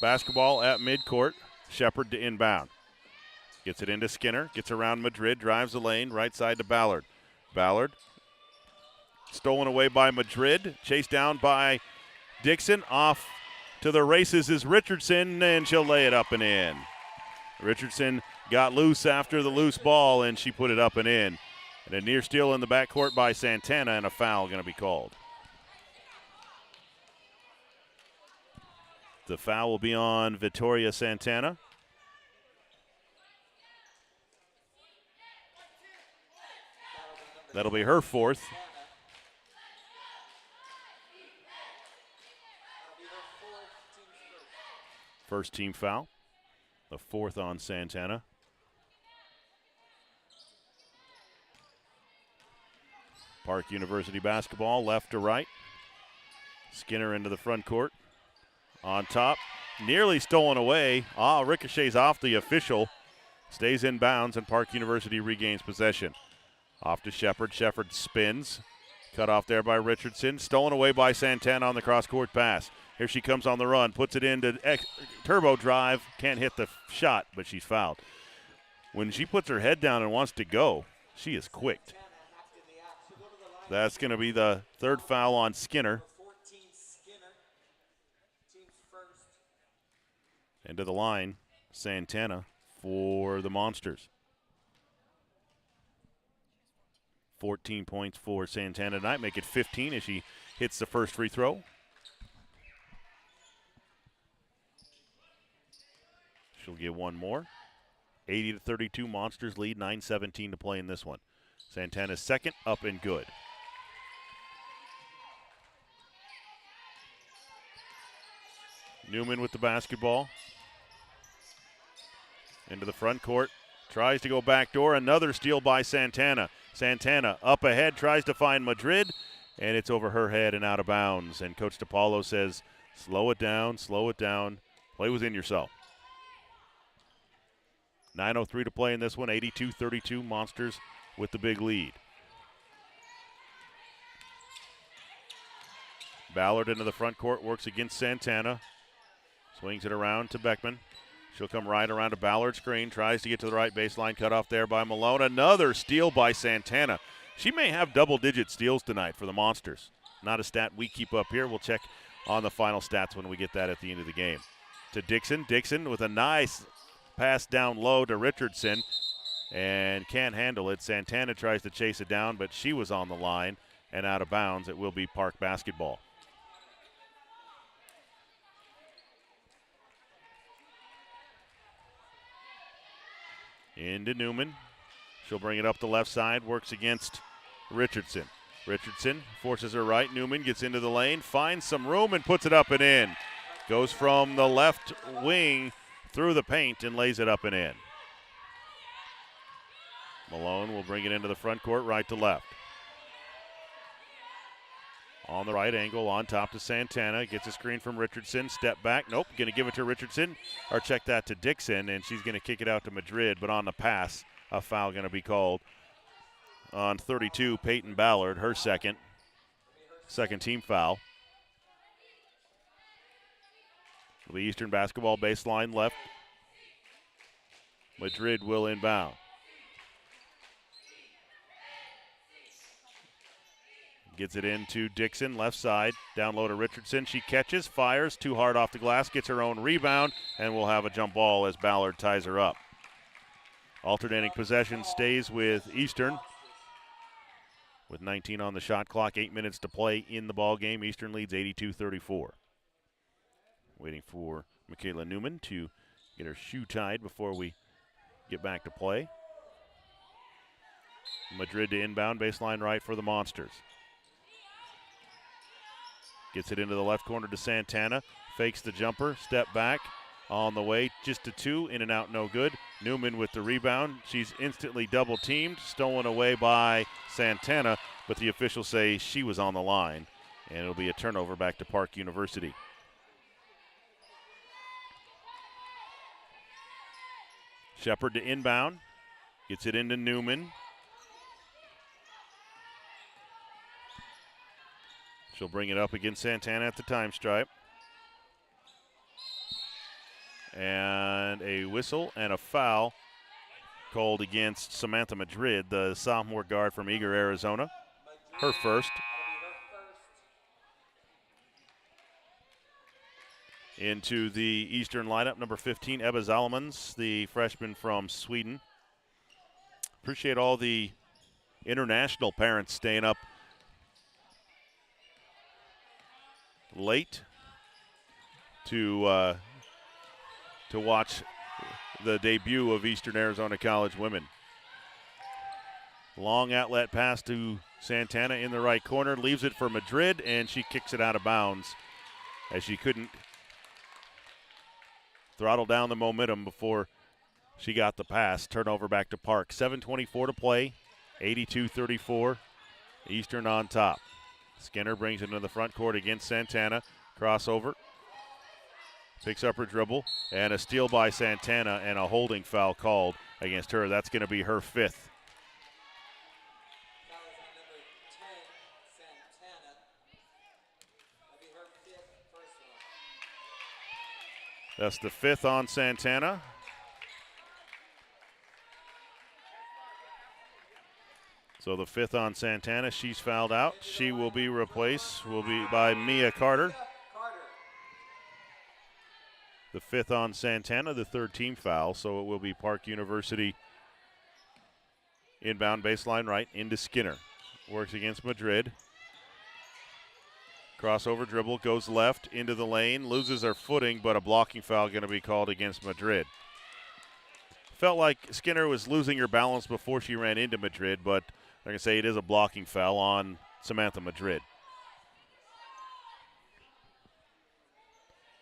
basketball at midcourt. Shepard to inbound. Gets it into Skinner, gets around Madrid, drives the lane, right side to Ballard. Ballard stolen away by Madrid, chased down by Dixon. Off to the races is Richardson, and she'll lay it up and in. Richardson got loose after the loose ball, and she put it up and in. And a near steal in the backcourt by Santana, and a foul going to be called. The foul will be on Vittoria Santana. That'll be her fourth. First team foul. The fourth on Santana. Park University basketball, left to right. Skinner into the front court. On top, nearly stolen away. Ricochets off the official. Stays in bounds, and Park University regains possession. Off to Shepard. Shepard spins. Cut off there by Richardson. Stolen away by Santana on the cross-court pass. Here she comes on the run. Puts it into turbo drive. Can't hit the shot, but she's fouled. When she puts her head down and wants to go, she is quick. That's going to be the third foul on Skinner. Into the line, Santana for the Monsters. 14 points for Santana tonight, make it 15 as she hits the first free throw. She'll get one more. 80-32, Monsters lead, 9:17 to play in this one. Santana's second, up and good. Newman with the basketball. Into the front court. Tries to go backdoor. Another steal by Santana. Santana up ahead, tries to find Madrid, and it's over her head and out of bounds. And Coach DePaulo says, slow it down, play within yourself. 9:03 to play in this one, 82-32, Monsters with the big lead. Ballard into the front court, works against Santana. Swings it around to Beckman. She'll come right around to Ballard screen, tries to get to the right baseline, cut off there by Malone. Another steal by Santana. She may have double-digit steals tonight for the Monsters. Not a stat we keep up here. We'll check on the final stats when we get that at the end of the game. To Dixon. Dixon with a nice pass down low to Richardson and can't handle it. Santana tries to chase it down, but she was on the line and out of bounds. It will be Park basketball. Into Newman. She'll bring it up the left side, works against Richardson. Richardson forces her right. Newman gets into the lane, finds some room, and puts it up and in. Goes from the left wing through the paint and lays it up and in. Malone will bring it into the front court, right to left. On the right angle, on top to Santana. Gets a screen from Richardson. Step back. Nope. Going to give it to Richardson. Or check that to Dixon, and she's going to kick it out to Madrid. But on the pass, a foul going to be called on 32, Peyton Ballard, her second team foul. The Eastern basketball baseline left. Madrid will inbound. Gets it into Dixon, left side, down low to Richardson. She catches, fires, too hard off the glass, gets her own rebound, and will have a jump ball as Ballard ties her up. Alternating possession stays with Eastern. With 19 on the shot clock, 8 minutes to play in the ball game. Eastern leads 82-34. Waiting for Michaela Newman to get her shoe tied before we get back to play. Madrid to inbound, baseline right for the Monsters. Gets it into the left corner to Santana. Fakes the jumper, step back. On the way, just to two, in and out, no good. Newman with the rebound. She's instantly double teamed, stolen away by Santana, but the officials say she was on the line, and it'll be a turnover back to Park University. Shepard to inbound. Gets it into Newman. She'll bring it up against Santana at the time stripe. And a whistle and a foul called against Samantha Madrid, the sophomore guard from Eager, Arizona. Her first. Into the Eastern lineup, number 15, Ebba Zalmans, the freshman from Sweden. Appreciate all the international parents staying up late to watch the debut of Eastern Arizona College women. Long outlet pass to Santana in the right corner, leaves it for Madrid, and she kicks it out of bounds as she couldn't throttle down the momentum before she got the pass. Turnover back to Park. 7:24 to play, 82-34, Eastern on top. Skinner brings it into the front court against Santana. Crossover. Picks up her dribble, and a steal by Santana and a holding foul called against her. That's going to be her fifth. Foul is on number 10, Santana. That'll be her fifth personal. That's the fifth on Santana. So the fifth on Santana. She's fouled out. She will be replaced by Mia Carter. The fifth on Santana, the third team foul, so it will be Park University inbound baseline right into Skinner. Works against Madrid. Crossover dribble, goes left into the lane, loses her footing, but a blocking foul going to be called against Madrid. Felt like Skinner was losing her balance before she ran into Madrid, but like I say, it is a blocking foul on Samantha Madrid.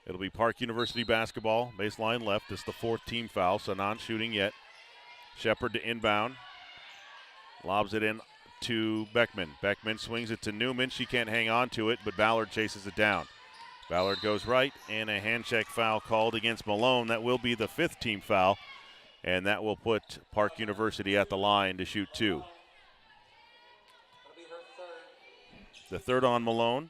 It'll be Park University basketball, baseline left. It's the fourth team foul, so not shooting yet. Shepard to inbound. Lobs it in to Beckman. Beckman swings it to Newman. She can't hang on to it, but Ballard chases it down. Ballard goes right, and a hand check foul called against Malone. That will be the fifth team foul, and that will put Park University at the line to shoot two. That'll be her third. The third on Malone.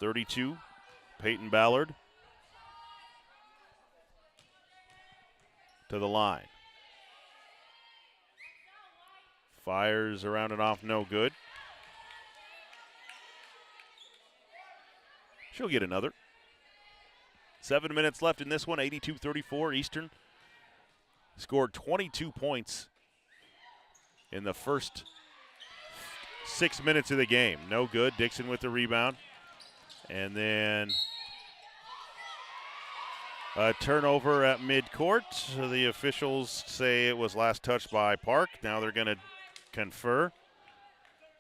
.32, Peyton Ballard to the line. Fires around and off, no good. She'll get another. 7 minutes left in this one, 82-34. Eastern scored 22 points in the first 6 minutes of the game. No good. Dixon with the rebound. And then a turnover at midcourt. The officials say it was last touched by Park. Now they're going to confer.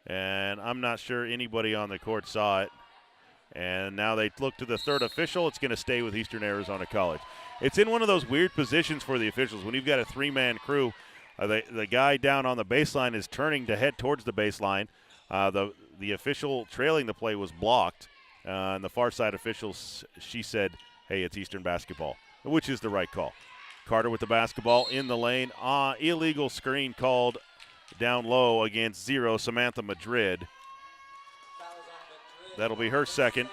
And I'm not sure anybody on the court saw it. And now they look to the third official. It's going to stay with Eastern Arizona College. It's in one of those weird positions for the officials. When you've got a three-man crew, the guy down on the baseline is turning to head towards the baseline. The official trailing the play was blocked. And the far side officials, she said, hey, it's Eastern basketball, which is the right call. Carter with the basketball in the lane. Illegal screen called down low against zero, Samantha Madrid. That'll be her second.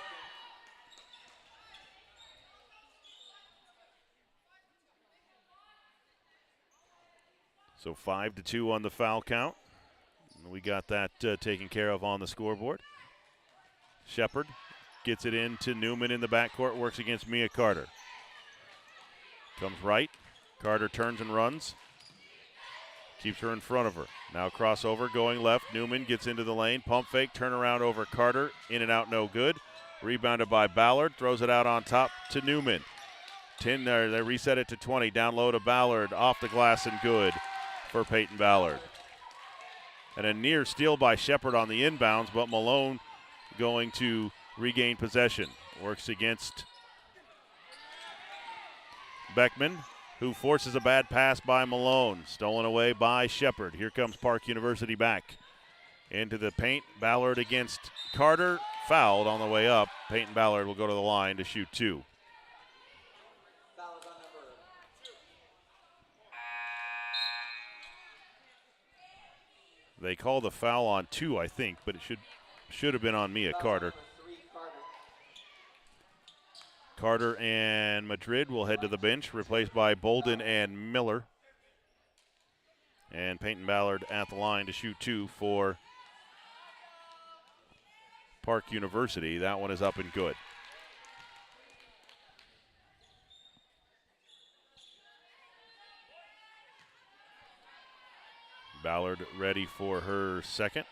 So 5-2 on the foul count. We got that taken care of on the scoreboard. Shepard gets it into Newman in the backcourt, works against Mia Carter. Comes right. Carter turns and runs. Keeps her in front of her. Now crossover going left. Newman gets into the lane. Pump fake, turnaround over Carter. In and out, no good. Rebounded by Ballard. Throws it out on top to Newman. They reset it to 20. Down low to Ballard. Off the glass and good for Peyton Ballard. And a near steal by Shepard on the inbounds, but Malone going to regain possession. Works against Beckman, who forces a bad pass by Malone. Stolen away by Shepard. Here comes Park University back into the paint. Ballard against Carter. Fouled on the way up. Peyton Ballard will go to the line to shoot 2. They call the foul on 2, I think, but it should have been on Mia Carter. Carter and Madrid will head to the bench, replaced by Bolden and Miller. And Peyton Ballard at the line to shoot 2 for Park University. That one is up and good. Ballard ready for her second.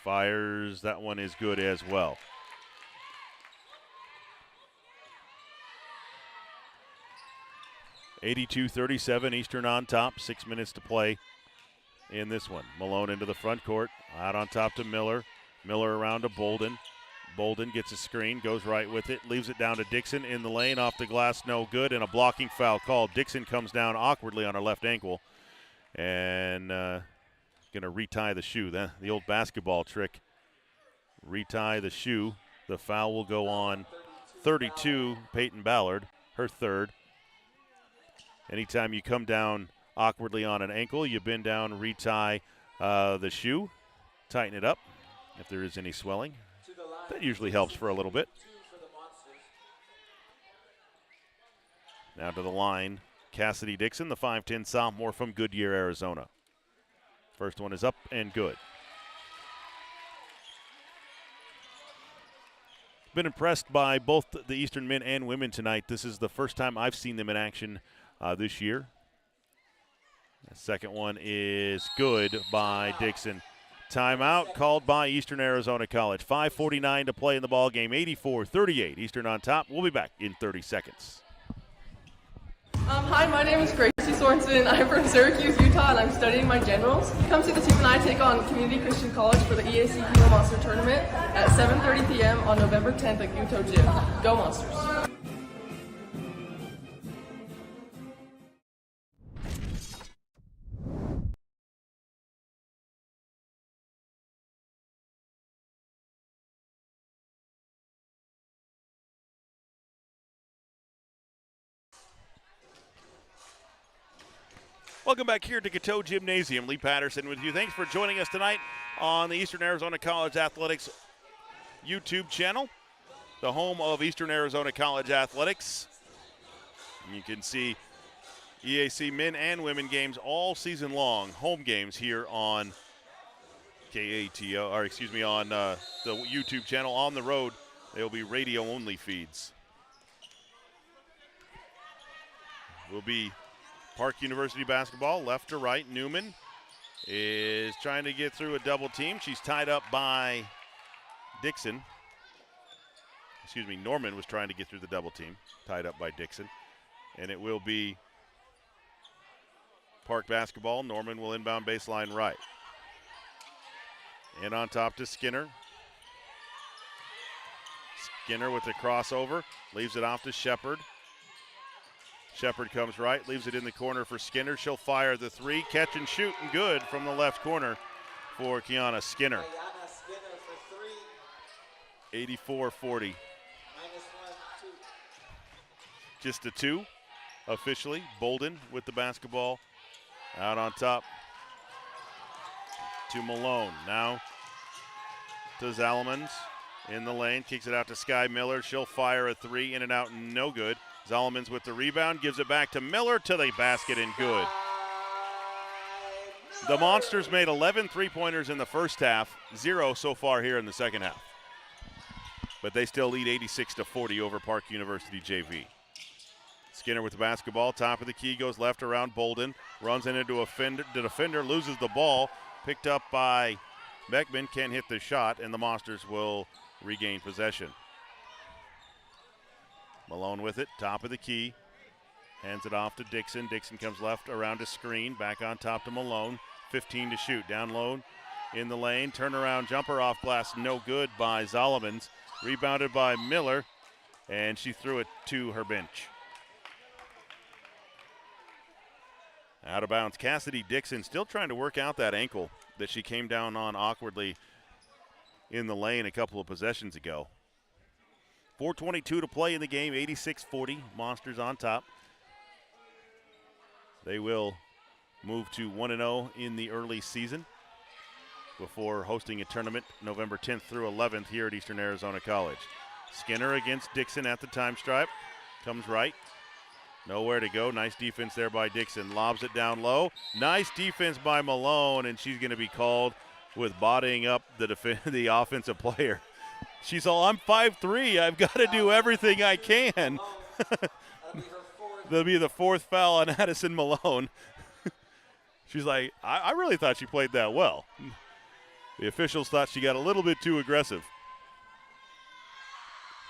Fires. That one is good as well. (82-37) Eastern on top. 6 minutes to play in this one. Malone into the front court. Out on top to Miller. Miller around to Bolden. Bolden gets a screen, goes right with it, leaves it down to Dixon in the lane, off the glass, no good, and a blocking foul called. Dixon comes down awkwardly on her left ankle and going to retie the shoe. The old basketball trick, retie the shoe. The foul will go on 32, Peyton Ballard, her third. Anytime you come down awkwardly on an ankle, you bend down, retie the shoe, tighten it up if there is any swelling. That usually helps for a little bit. Now to the line, Cassidy Dixon, the 5'10 sophomore from Goodyear, Arizona. First one is up and good. Been impressed by both the Eastern men and women tonight. This is the first time I've seen them in action this year. The second one is good by Dixon. Timeout called by Eastern Arizona College. 5:49 to play in the ball game. 84-38. Eastern on top. We'll be back in 30 seconds. Hi, my name is Gracie Sorensen. I'm from Syracuse, Utah, and I'm studying my generals. Come see the team and I take on Community Christian College for the EAC Gila Monster Tournament at 7:30 p.m. on November 10th at KATO Gym. Go Monsters! Welcome back here to KATO Gymnasium. Lee Patterson with you. Thanks for joining us tonight on the Eastern Arizona College Athletics YouTube channel, the home of Eastern Arizona College Athletics. You can see EAC men and women games all season long, home games here on KATO, or excuse me, on the YouTube channel. On the road, they'll be radio-only feeds. Will be Park University basketball, left to right. Newman is trying to get through a double team. She's tied up by Dixon. Excuse me, Norman was trying to get through the double team, tied up by Dixon. And it will be Park basketball. Norman will inbound baseline right. And on top to Skinner. Skinner with the crossover, leaves it off to Shepard. Shepard comes right, leaves it in the corner for Skinner. She'll fire the three, catch and shoot, and good from the left corner for Kiana Skinner. 84-40. Just a two, officially. Bolden with the basketball out on top to Malone. Now to Zalemans in the lane, kicks it out to Sky Miller. She'll fire a three, in and out, no good. Zolomans with the rebound, gives it back to Miller to the basket and good. The Monsters made 11 three-pointers in the first half, 0 so far here in the second half. But they still lead 86-40 over Park University JV. Skinner with the basketball, top of the key, goes left around Bolden, runs into the defender, loses the ball, picked up by Beckman, can't hit the shot, and the Monsters will regain possession. Malone with it, top of the key, hands it off to Dixon. Dixon comes left around a screen, back on top to Malone. 15 to shoot, down low in the lane, turnaround jumper off glass, no good by Zolomans. Rebounded by Miller, and she threw it to her bench. Out of bounds, Cassidy Dixon still trying to work out that ankle that she came down on awkwardly in the lane a couple of possessions ago. 4:22 to play in the game, 86-40, Monsters on top. They will move to 1-0 in the early season before hosting a tournament November 10th through 11th here at Eastern Arizona College. Skinner against Dixon at the time stripe. Comes right. Nowhere to go. Nice defense there by Dixon. Lobs it down low. Nice defense by Malone, and she's going to be called with bodying up the offensive player. She's all, I'm 5'3". I've got to do everything I can. That'll be the fourth foul on Addison Malone. She's like, I really thought she played that well. The officials thought she got a little bit too aggressive.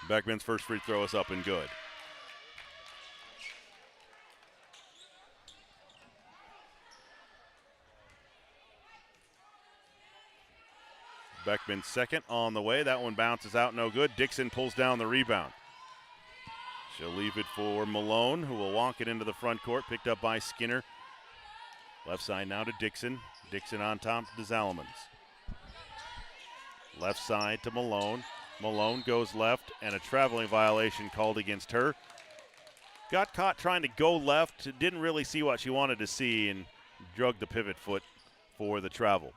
Beckman's first free throw is up and good. Beckman's second on the way. That one bounces out, no good. Dixon pulls down the rebound. She'll leave it for Malone, who will walk it into the front court, picked up by Skinner. Left side now to Dixon. Dixon on top to Zolomans. Left side to Malone. Malone goes left, and a traveling violation called against her. Got caught trying to go left, didn't really see what she wanted to see, and drug the pivot foot for the travel.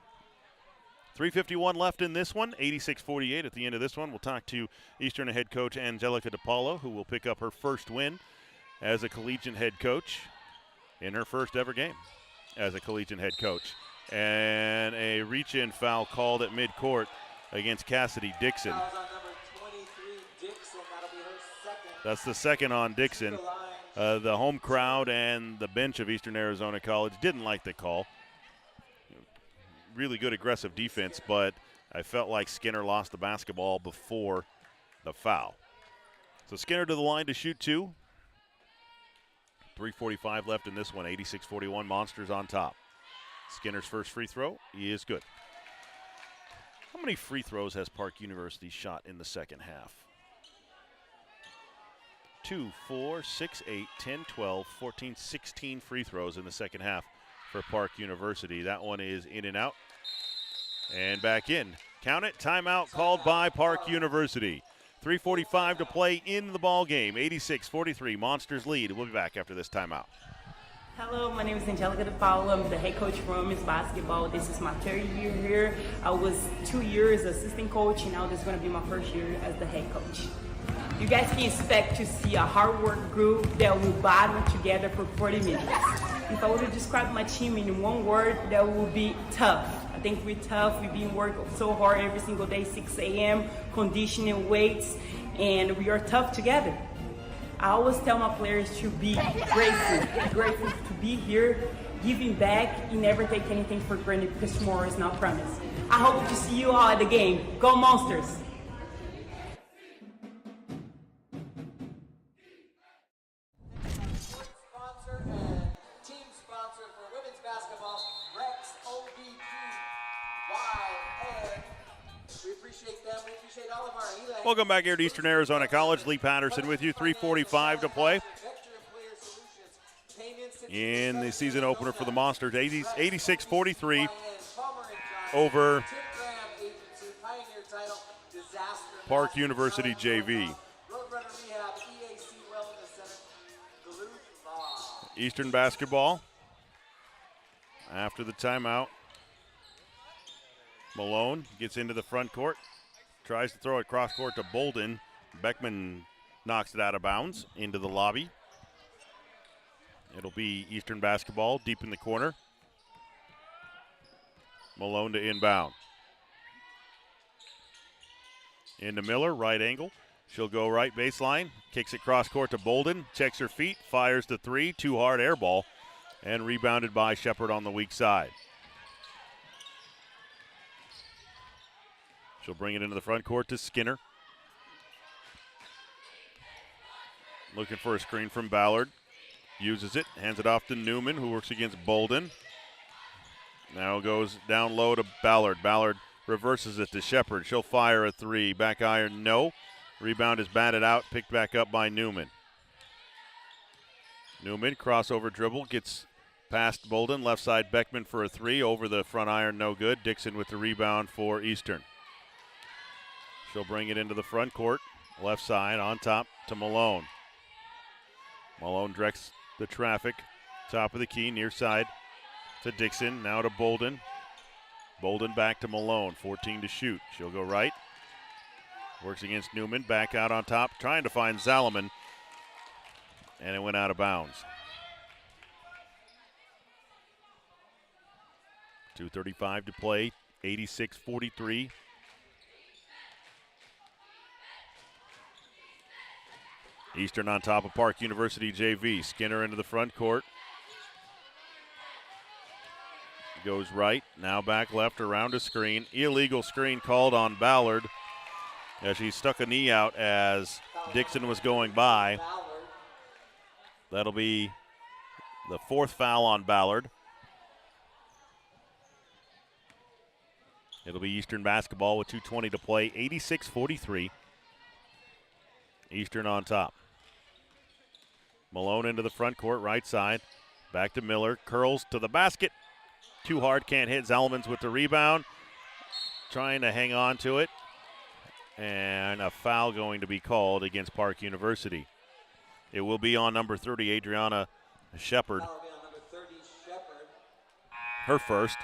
3:51 left in this one, 86-48 at the end of this one. We'll talk to Eastern head coach Angelica DePaulo, who will pick up her first win as a collegiate head coach in her first ever game as a collegiate head coach. And a reach-in foul called at midcourt against Cassidy Dixon. Fouls on number 23, Dixon. That'll be her second. That's the second on Dixon. The home crowd and the bench of Eastern Arizona College didn't like the call. Really good aggressive defense, but I felt like Skinner lost the basketball before the foul. So Skinner to the line to shoot two. 3:45 left in this one, 86-41, Monsters on top. Skinner's first free throw is good. How many free throws has Park University shot in the second half? 2, 4, 6, 8, 10, 12, 14, 16 free throws in the second half for Park University. That one is in and out and back in. Count it. Timeout called by Park University. 3:45 to play in the ball game. 86-43. Monsters lead. We'll be back after this timeout. Hello, my name is Angelica DePaulo. I'm the head coach for women's basketball. This is my third year here. I was 2 years assistant coach, and now this is going to be my first year as the head coach. You guys can expect to see a hard work group that will battle together for 40 minutes. If I were to describe my team in one word, that would be tough. I think we're tough. We've been working so hard every single day, 6 a.m., conditioning, weights, and we are tough together. I always tell my players to be grateful to be here, giving back, and never take anything for granted because tomorrow is not promised. I hope to see you all at the game. Go Monsters! Sponsor and team sponsor for women's basketball, Rex OBPYN. We appreciate them. We appreciate all of our ELA. Welcome back here to Eastern Arizona College. Lee Patterson with you. 3:45 to play in the season opener for the Monsters. 86-43 over Park University JV. Roadrunner Rehab, EAC Wellness Center, Duluth Law. Eastern basketball after the timeout. Malone gets into the front court, tries to throw it cross court to Bolden. Beckman knocks it out of bounds into the lobby. It'll be Eastern basketball deep in the corner. Malone to inbound. Into Miller, right angle. She'll go right baseline, kicks it cross court to Bolden, checks her feet, fires the three, too hard air ball, and rebounded by Shepard on the weak side. She'll bring it into the front court to Skinner. Looking for a screen from Ballard. Uses it, hands it off to Newman, who works against Bolden. Now goes down low to Ballard. Ballard reverses it to Shepard. She'll fire a three. Back iron, no. Rebound is batted out, picked back up by Newman. Newman, crossover dribble, gets past Bolden. Left side, Beckman for a three. Over the front iron, no good. Dixon with the rebound for Eastern. She'll bring it into the front court. Left side, on top to Malone. Malone directs the traffic. Top of the key, near side to Dixon. Now to Bolden. Bolden back to Malone. 14 to shoot. She'll go right. Works against Newman. Back out on top. Trying to find Zalman. And it went out of bounds. 2:35 to play. 86-43. Eastern on top of Park University JV. Skinner into the front court. Goes right. Now back left around a screen. Illegal screen called on Ballard as he stuck a knee out as Dixon was going by. That'll be the fourth foul on Ballard. It'll be Eastern basketball with 2:20 to play. 86-43. Eastern on top. Malone into the front court, right side. Back to Miller. Curls to the basket. Too hard, can't hit. Zalman's with the rebound. Trying to hang on to it. And a foul going to be called against Park University. It will be on number 30, Adriana Shepard. Her first.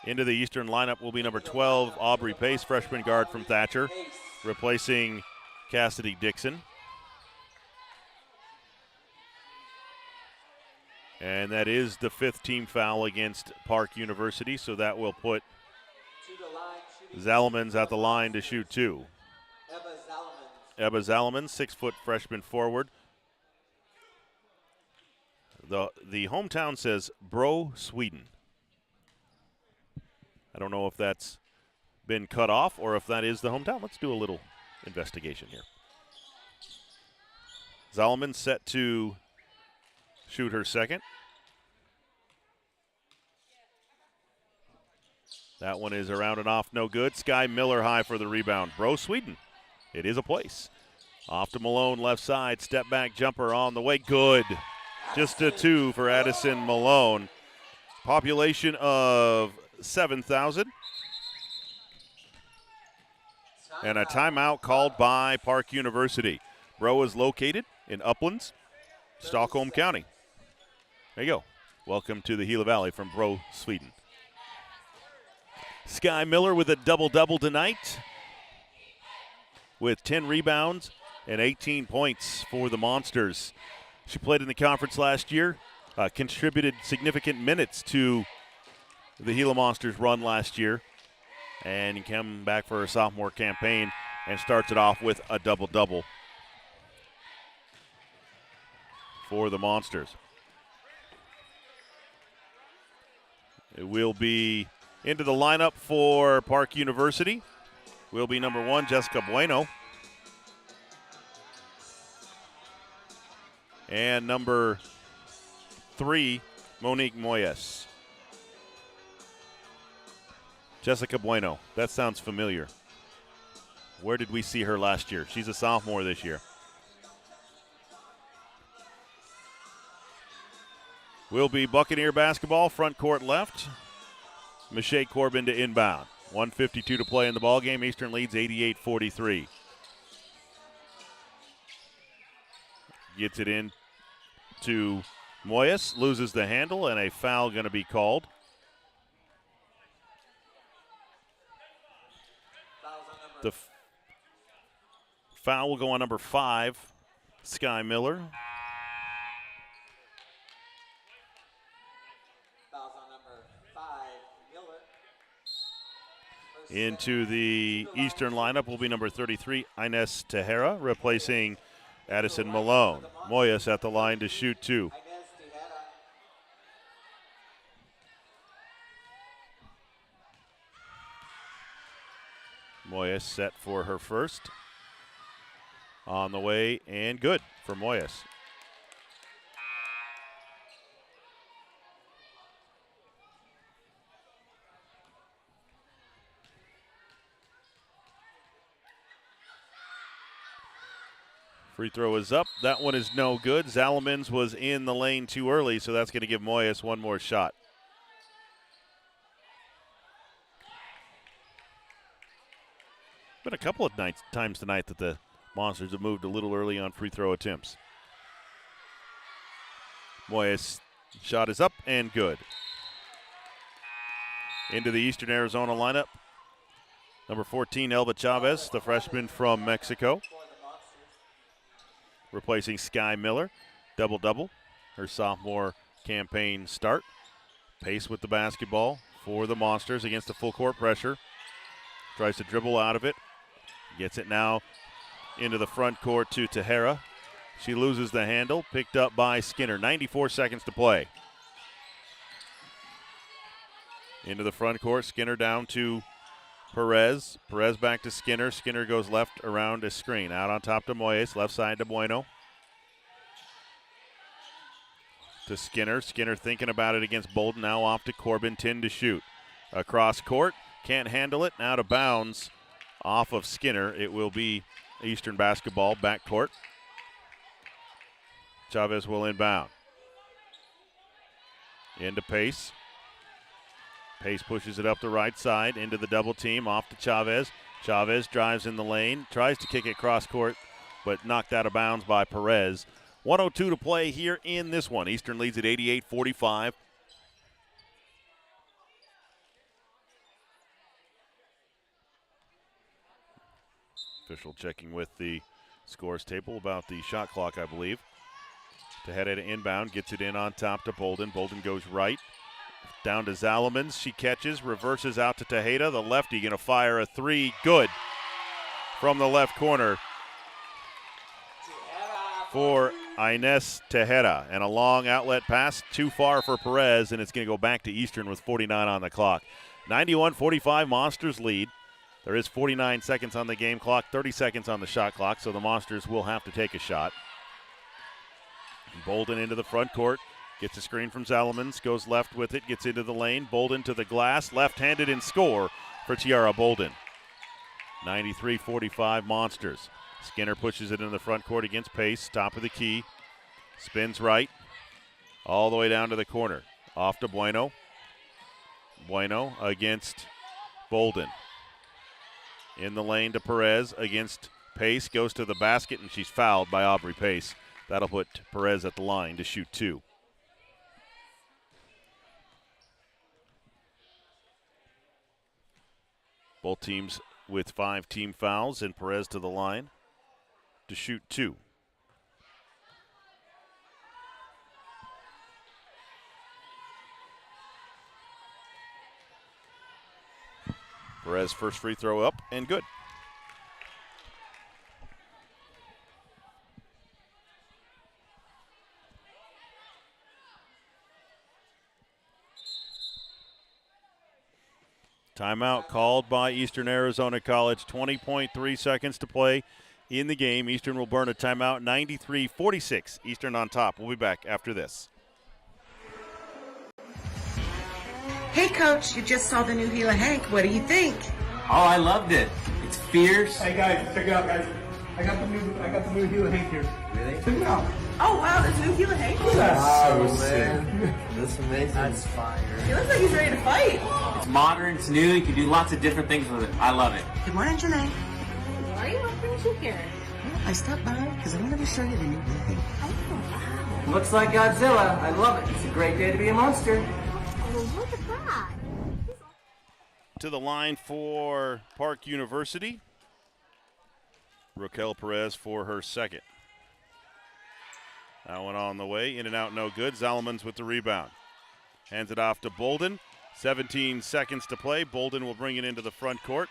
Into the Eastern lineup will be number 12, Aubrey Pace, freshman guard from Thatcher, replacing Cassidy Dixon. And that is the fifth team foul against Park University, so that will put Zalman's at the line to shoot two. Ebba Zalman, 6-foot freshman forward. The hometown says Bro, Sweden. I don't know if that's been cut off or if that is the hometown. Let's do a little investigation here. Zalman set to shoot her second. That one is around and off, no good. Sky Miller high for the rebound. Bro, Sweden. It is a place. Off to Malone, left side. Step back jumper on the way. Good. Just a two for Addison Malone. Population of 7,000. And a timeout called by Park University. Bro is located in Uplands, Stockholm County. There you go. Welcome to the Gila Valley from Bro, Sweden. Sky Miller with a double-double tonight with 10 rebounds and 18 points for the Monsters. She played in the conference last year, contributed significant minutes to the Gila Monsters' run last year, and came back for her sophomore campaign and starts it off with a double-double for the Monsters. It will be into the lineup for Park University. Will be number 1, Jessica Bueno. And number 3, Monique Moyes. Jessica Bueno, that sounds familiar. Where did we see her last year? She's a sophomore this year. Will be Buccaneer basketball, front court left. Michelle Corbin to inbound. 1:52 to play in the ballgame. Eastern leads 88-43. Gets it in to Moyes, loses the handle, and a foul going to be called. The Foul will go on number 5, Sky Miller. Fouls on number 5, Miller. Into the Eastern lineup will be number 33, Ines Tejera, replacing Addison Malone. Moyes at the line to shoot 2. Inez Tejera. Moyes set for her first. On the way and good for Moyes. Free throw is up. That one is no good. Zalemans was in the lane too early, so that's going to give Moyes one more shot. Been a couple of times tonight that the Monsters have moved a little early on free throw attempts. Moyes' shot is up and good. Into the Eastern Arizona lineup. Number 14, Elba Chavez, the freshman from Mexico. Replacing Sky Miller. Double-double. Her sophomore campaign start. Pace with the basketball for the Monsters against the full court pressure. Tries to dribble out of it. Gets it now into the front court to Tejera. She loses the handle. Picked up by Skinner. 94 seconds to play. Into the front court. Skinner down to Perez. Perez back to Skinner. Skinner goes left around a screen. Out on top to Moyes. Left side to Bueno. To Skinner. Skinner thinking about it against Bolden. Now off to Corbin. 10 to shoot. Across court. Can't handle it. Out of bounds. Off of Skinner. It will be Eastern basketball backcourt. Chavez will inbound. Into Pace. Pace pushes it up the right side into the double team. Off to Chavez. Chavez drives in the lane. Tries to kick it cross court, but knocked out of bounds by Perez. 1:02 to play here in this one. Eastern leads at 88-45. Official checking with the scores table about the shot clock, I believe. Tejeda to inbound, gets it in on top to Bolden. Bolden goes right. Down to Zalemans. She catches, reverses out to Tejeda. The lefty going to fire a three. Good from the left corner for Ines Tejeda. And a long outlet pass, too far for Perez, and it's going to go back to Eastern with 49 on the clock. 91-45, Monsters lead. There is 49 seconds on the game clock, 30 seconds on the shot clock, so the Monsters will have to take a shot. Bolden into the front court. Gets a screen from Zalemans, goes left with it, gets into the lane. Bolden to the glass, left-handed and score for Tiara Bolden. 93-45 Monsters. Skinner pushes it in the front court against Pace, top of the key. Spins right, all the way down to the corner. Off to Bueno. Bueno against Bolden. In the lane to Perez against Pace, goes to the basket, and she's fouled by Aubrey Pace. That'll put Perez at the line to shoot 2. Both teams with 5 team fouls, and Perez to the line to shoot 2. Perez first free throw up and good. Timeout called by Eastern Arizona College. 20.3 seconds to play in the game. Eastern will burn a timeout. 93-46. Eastern on top. We'll be back after this. Hey, Coach, you just saw the new Gila Hank. What do you think? Oh, I loved it. It's fierce. Hey guys, check it out, guys. I got the new Gila Hank here. Really? Check it out. Oh, wow, there's new Gila Hank. Wow, man. That's amazing. That's fire. He looks like he's ready to fight. It's modern, it's new, you can do lots of different things with it. I love it. Good morning, Janae. Why are you offering you here? I stopped by because I wanted to show you the new Gila Hank. Oh, wow. Looks like Godzilla. I love it. It's a great day to be a monster. Oh, look at that. To the line for Park University. Raquel Perez for her second. That one on the way, in and out, no good. Zalomans with the rebound. Hands it off to Bolden. 17 seconds to play. Bolden will bring it into the front court.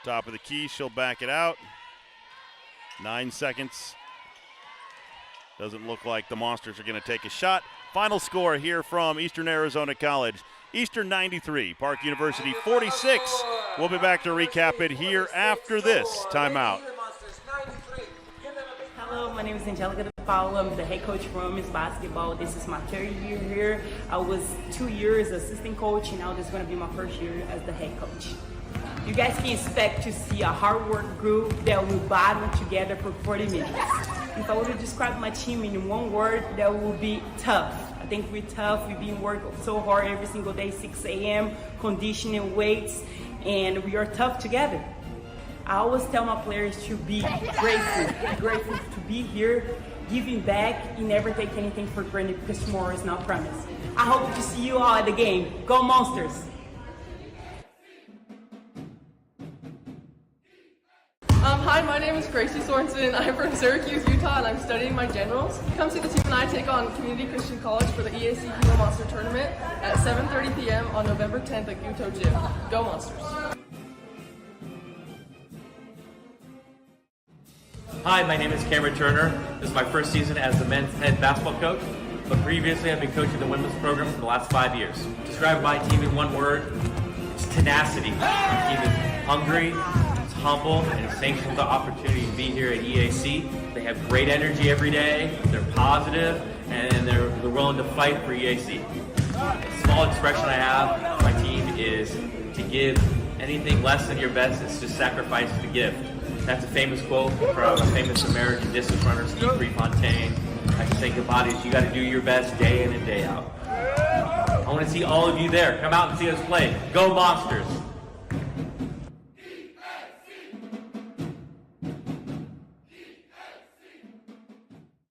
Top of the key, she'll back it out. 9 seconds. Doesn't look like the Monsters are going to take a shot. Final score here from Eastern Arizona College. Eastern 93, Park University 46. We'll be back to recap it here after this timeout. Hello, my name is Angelica DePaulo. I'm the head coach for women's basketball. This is my third year here. I was 2 years assistant coach, and now this is going to be my first year as the head coach. You guys can expect to see a hard work group that will battle together for 40 minutes. If I were to describe my team in one word, that would be tough. I think we're tough. We've been working so hard every single day, 6 a.m., conditioning, weights, and we are tough together. I always tell my players to be grateful to be here, giving back, and never take anything for granted because tomorrow is not promised. I hope to see you all at the game. Go Monsters! Hi, my name is Gracie Sorensen. I'm from Syracuse, Utah, and I'm studying my generals. Come see the team and I take on Community Christian College for the EAC Gila Monster Tournament at 7:30 p.m. on November 10th at KATO Gym. Go Monsters! Hi, my name is Cameron Turner. This is my first season as the men's head basketball coach, but previously I've been coaching the women's program for the last 5 years. Describe my team in one word, it's tenacity. My team is hungry, it's humble, and it's thankful for the opportunity to be here at EAC. They have great energy every day, they're positive, and they're willing to fight for EAC. A small expression I have, my team is to give anything less than your best is to sacrifice the gift. That's a famous quote from a famous American distance runner, Steve Prefontaine. I just think about it is you got to do your best day in and day out. I want to see all of you there. Come out and see us play. Go Monsters!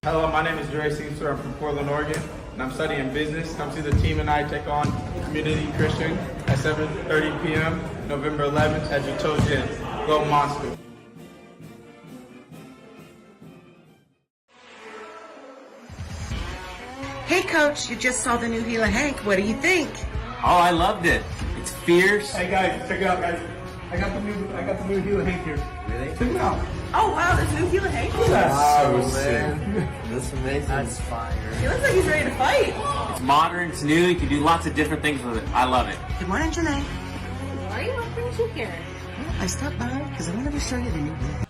Hello, my name is Dre Seamster. I'm from Portland, Oregon, and I'm studying business. Come see the team and I take on Community Christian at 7:30 p.m. November 11th at KATO Gym. Go Monsters! Hey, Coach, you just saw the new Gila Hank. What do you think? Oh, I loved it. It's fierce. Hey guys, check it out, guys. I got the new Gila Hank here. Really? Check it out. Oh, wow, there's a new Gila Hank. Wow, man. That's amazing. That's fire. He looks like he's ready to fight. It's modern, it's new, you can do lots of different things with it. I love it. Good morning, Janae. Why are you offering you here? I stopped by because I wanted to show you the new Gila.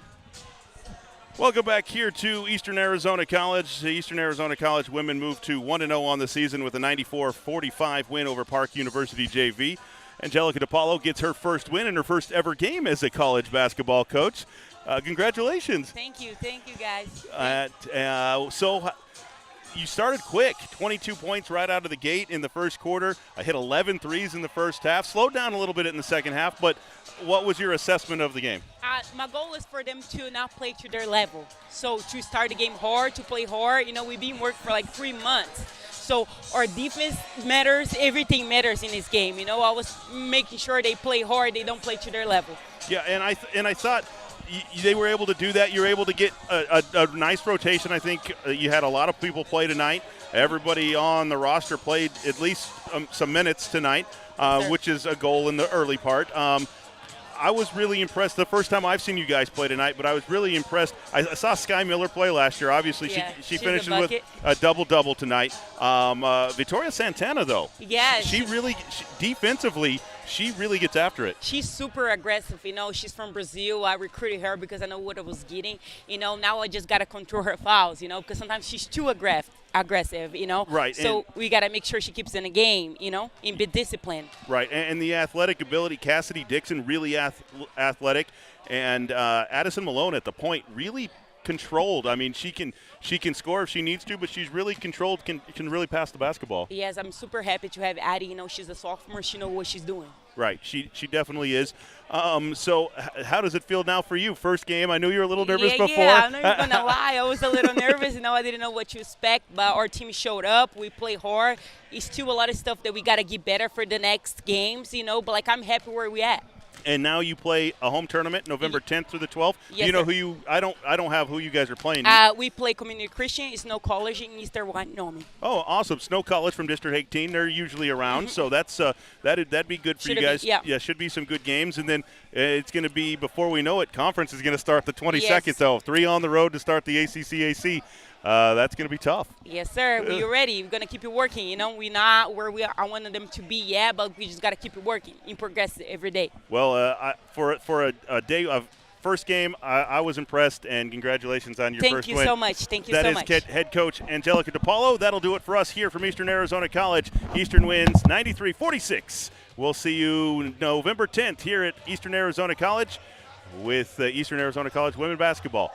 Welcome back here to Eastern Arizona College. The Eastern Arizona College women move to 1-0 on the season with a 94-45 win over Park University JV. Angelica DePaulo gets her first win in her first ever game as a college basketball coach. Congratulations. Thank you guys. So you started quick, 22 points right out of the gate in the first quarter. I hit 11 threes in the first half, slowed down a little bit in the second half, but what was your assessment of the game? My goal is for them to not play to their level. So to start the game hard, to play hard. You know, we've been working for like 3 months. So our defense matters. Everything matters in this game. You know, I was making sure they play hard. They don't play to their level. Yeah, and I thought they were able to do that. You were able to get a nice rotation. I think you had a lot of people play tonight. Everybody on the roster played at least some minutes tonight, which is a goal in the early part. I was really impressed. The first time I've seen you guys play tonight, but I was really impressed. I saw Sky Miller play last year. Obviously, she finishes with a double-double tonight. Victoria Santana, though, defensively, she really gets after it. She's super aggressive. You know, she's from Brazil. I recruited her because I know what I was getting. You know, now I just got to control her fouls, you know, because sometimes she's too aggressive, you know. Right. So we got to make sure she keeps in the game, you know, and be disciplined. Right. And the athletic ability, Cassidy Dixon, really athletic. And Addison Malone at the point, really controlled. I mean, she can score if she needs to, but she's really controlled, can really pass the basketball. Yes, I'm super happy to have Addie. You know, she's a sophomore. She knows what she's doing. Right. She definitely is. So how does it feel now for you? First game, I knew you were a little nervous before. Yeah, I'm not even going to lie. I was a little nervous. You know, I didn't know what to expect, but our team showed up. We play hard. It's still a lot of stuff that we got to get better for the next games, you know, but, like, I'm happy where we at. And now you play a home tournament November 10th through the 12th. Yes, Do you know sir. who you? I don't have who you guys are playing. We play Community Christian, Snow College in Eastern Wyoming. Oh, awesome! Snow College from District 18. They're usually around, so that's that'd be good for you guys. Yeah, should be some good games, and then it's going to be before we know it. Conference is going to start the 22nd. Yes. So 3 on the road to start the ACCAC. That's going to be tough. Yes, sir. We're ready. We're gonna keep it working. You know, we're not where I wanted them to be yet, but we just gotta keep it working and progress every day. Well, for a day of first game, I was impressed, and congratulations on your first win. Thank you so much. Thank you so much. That is head coach Angelica DePaulo. That'll do it for us here from Eastern Arizona College. Eastern wins 93-46. We'll see you November 10th here at Eastern Arizona College with Eastern Arizona College women basketball.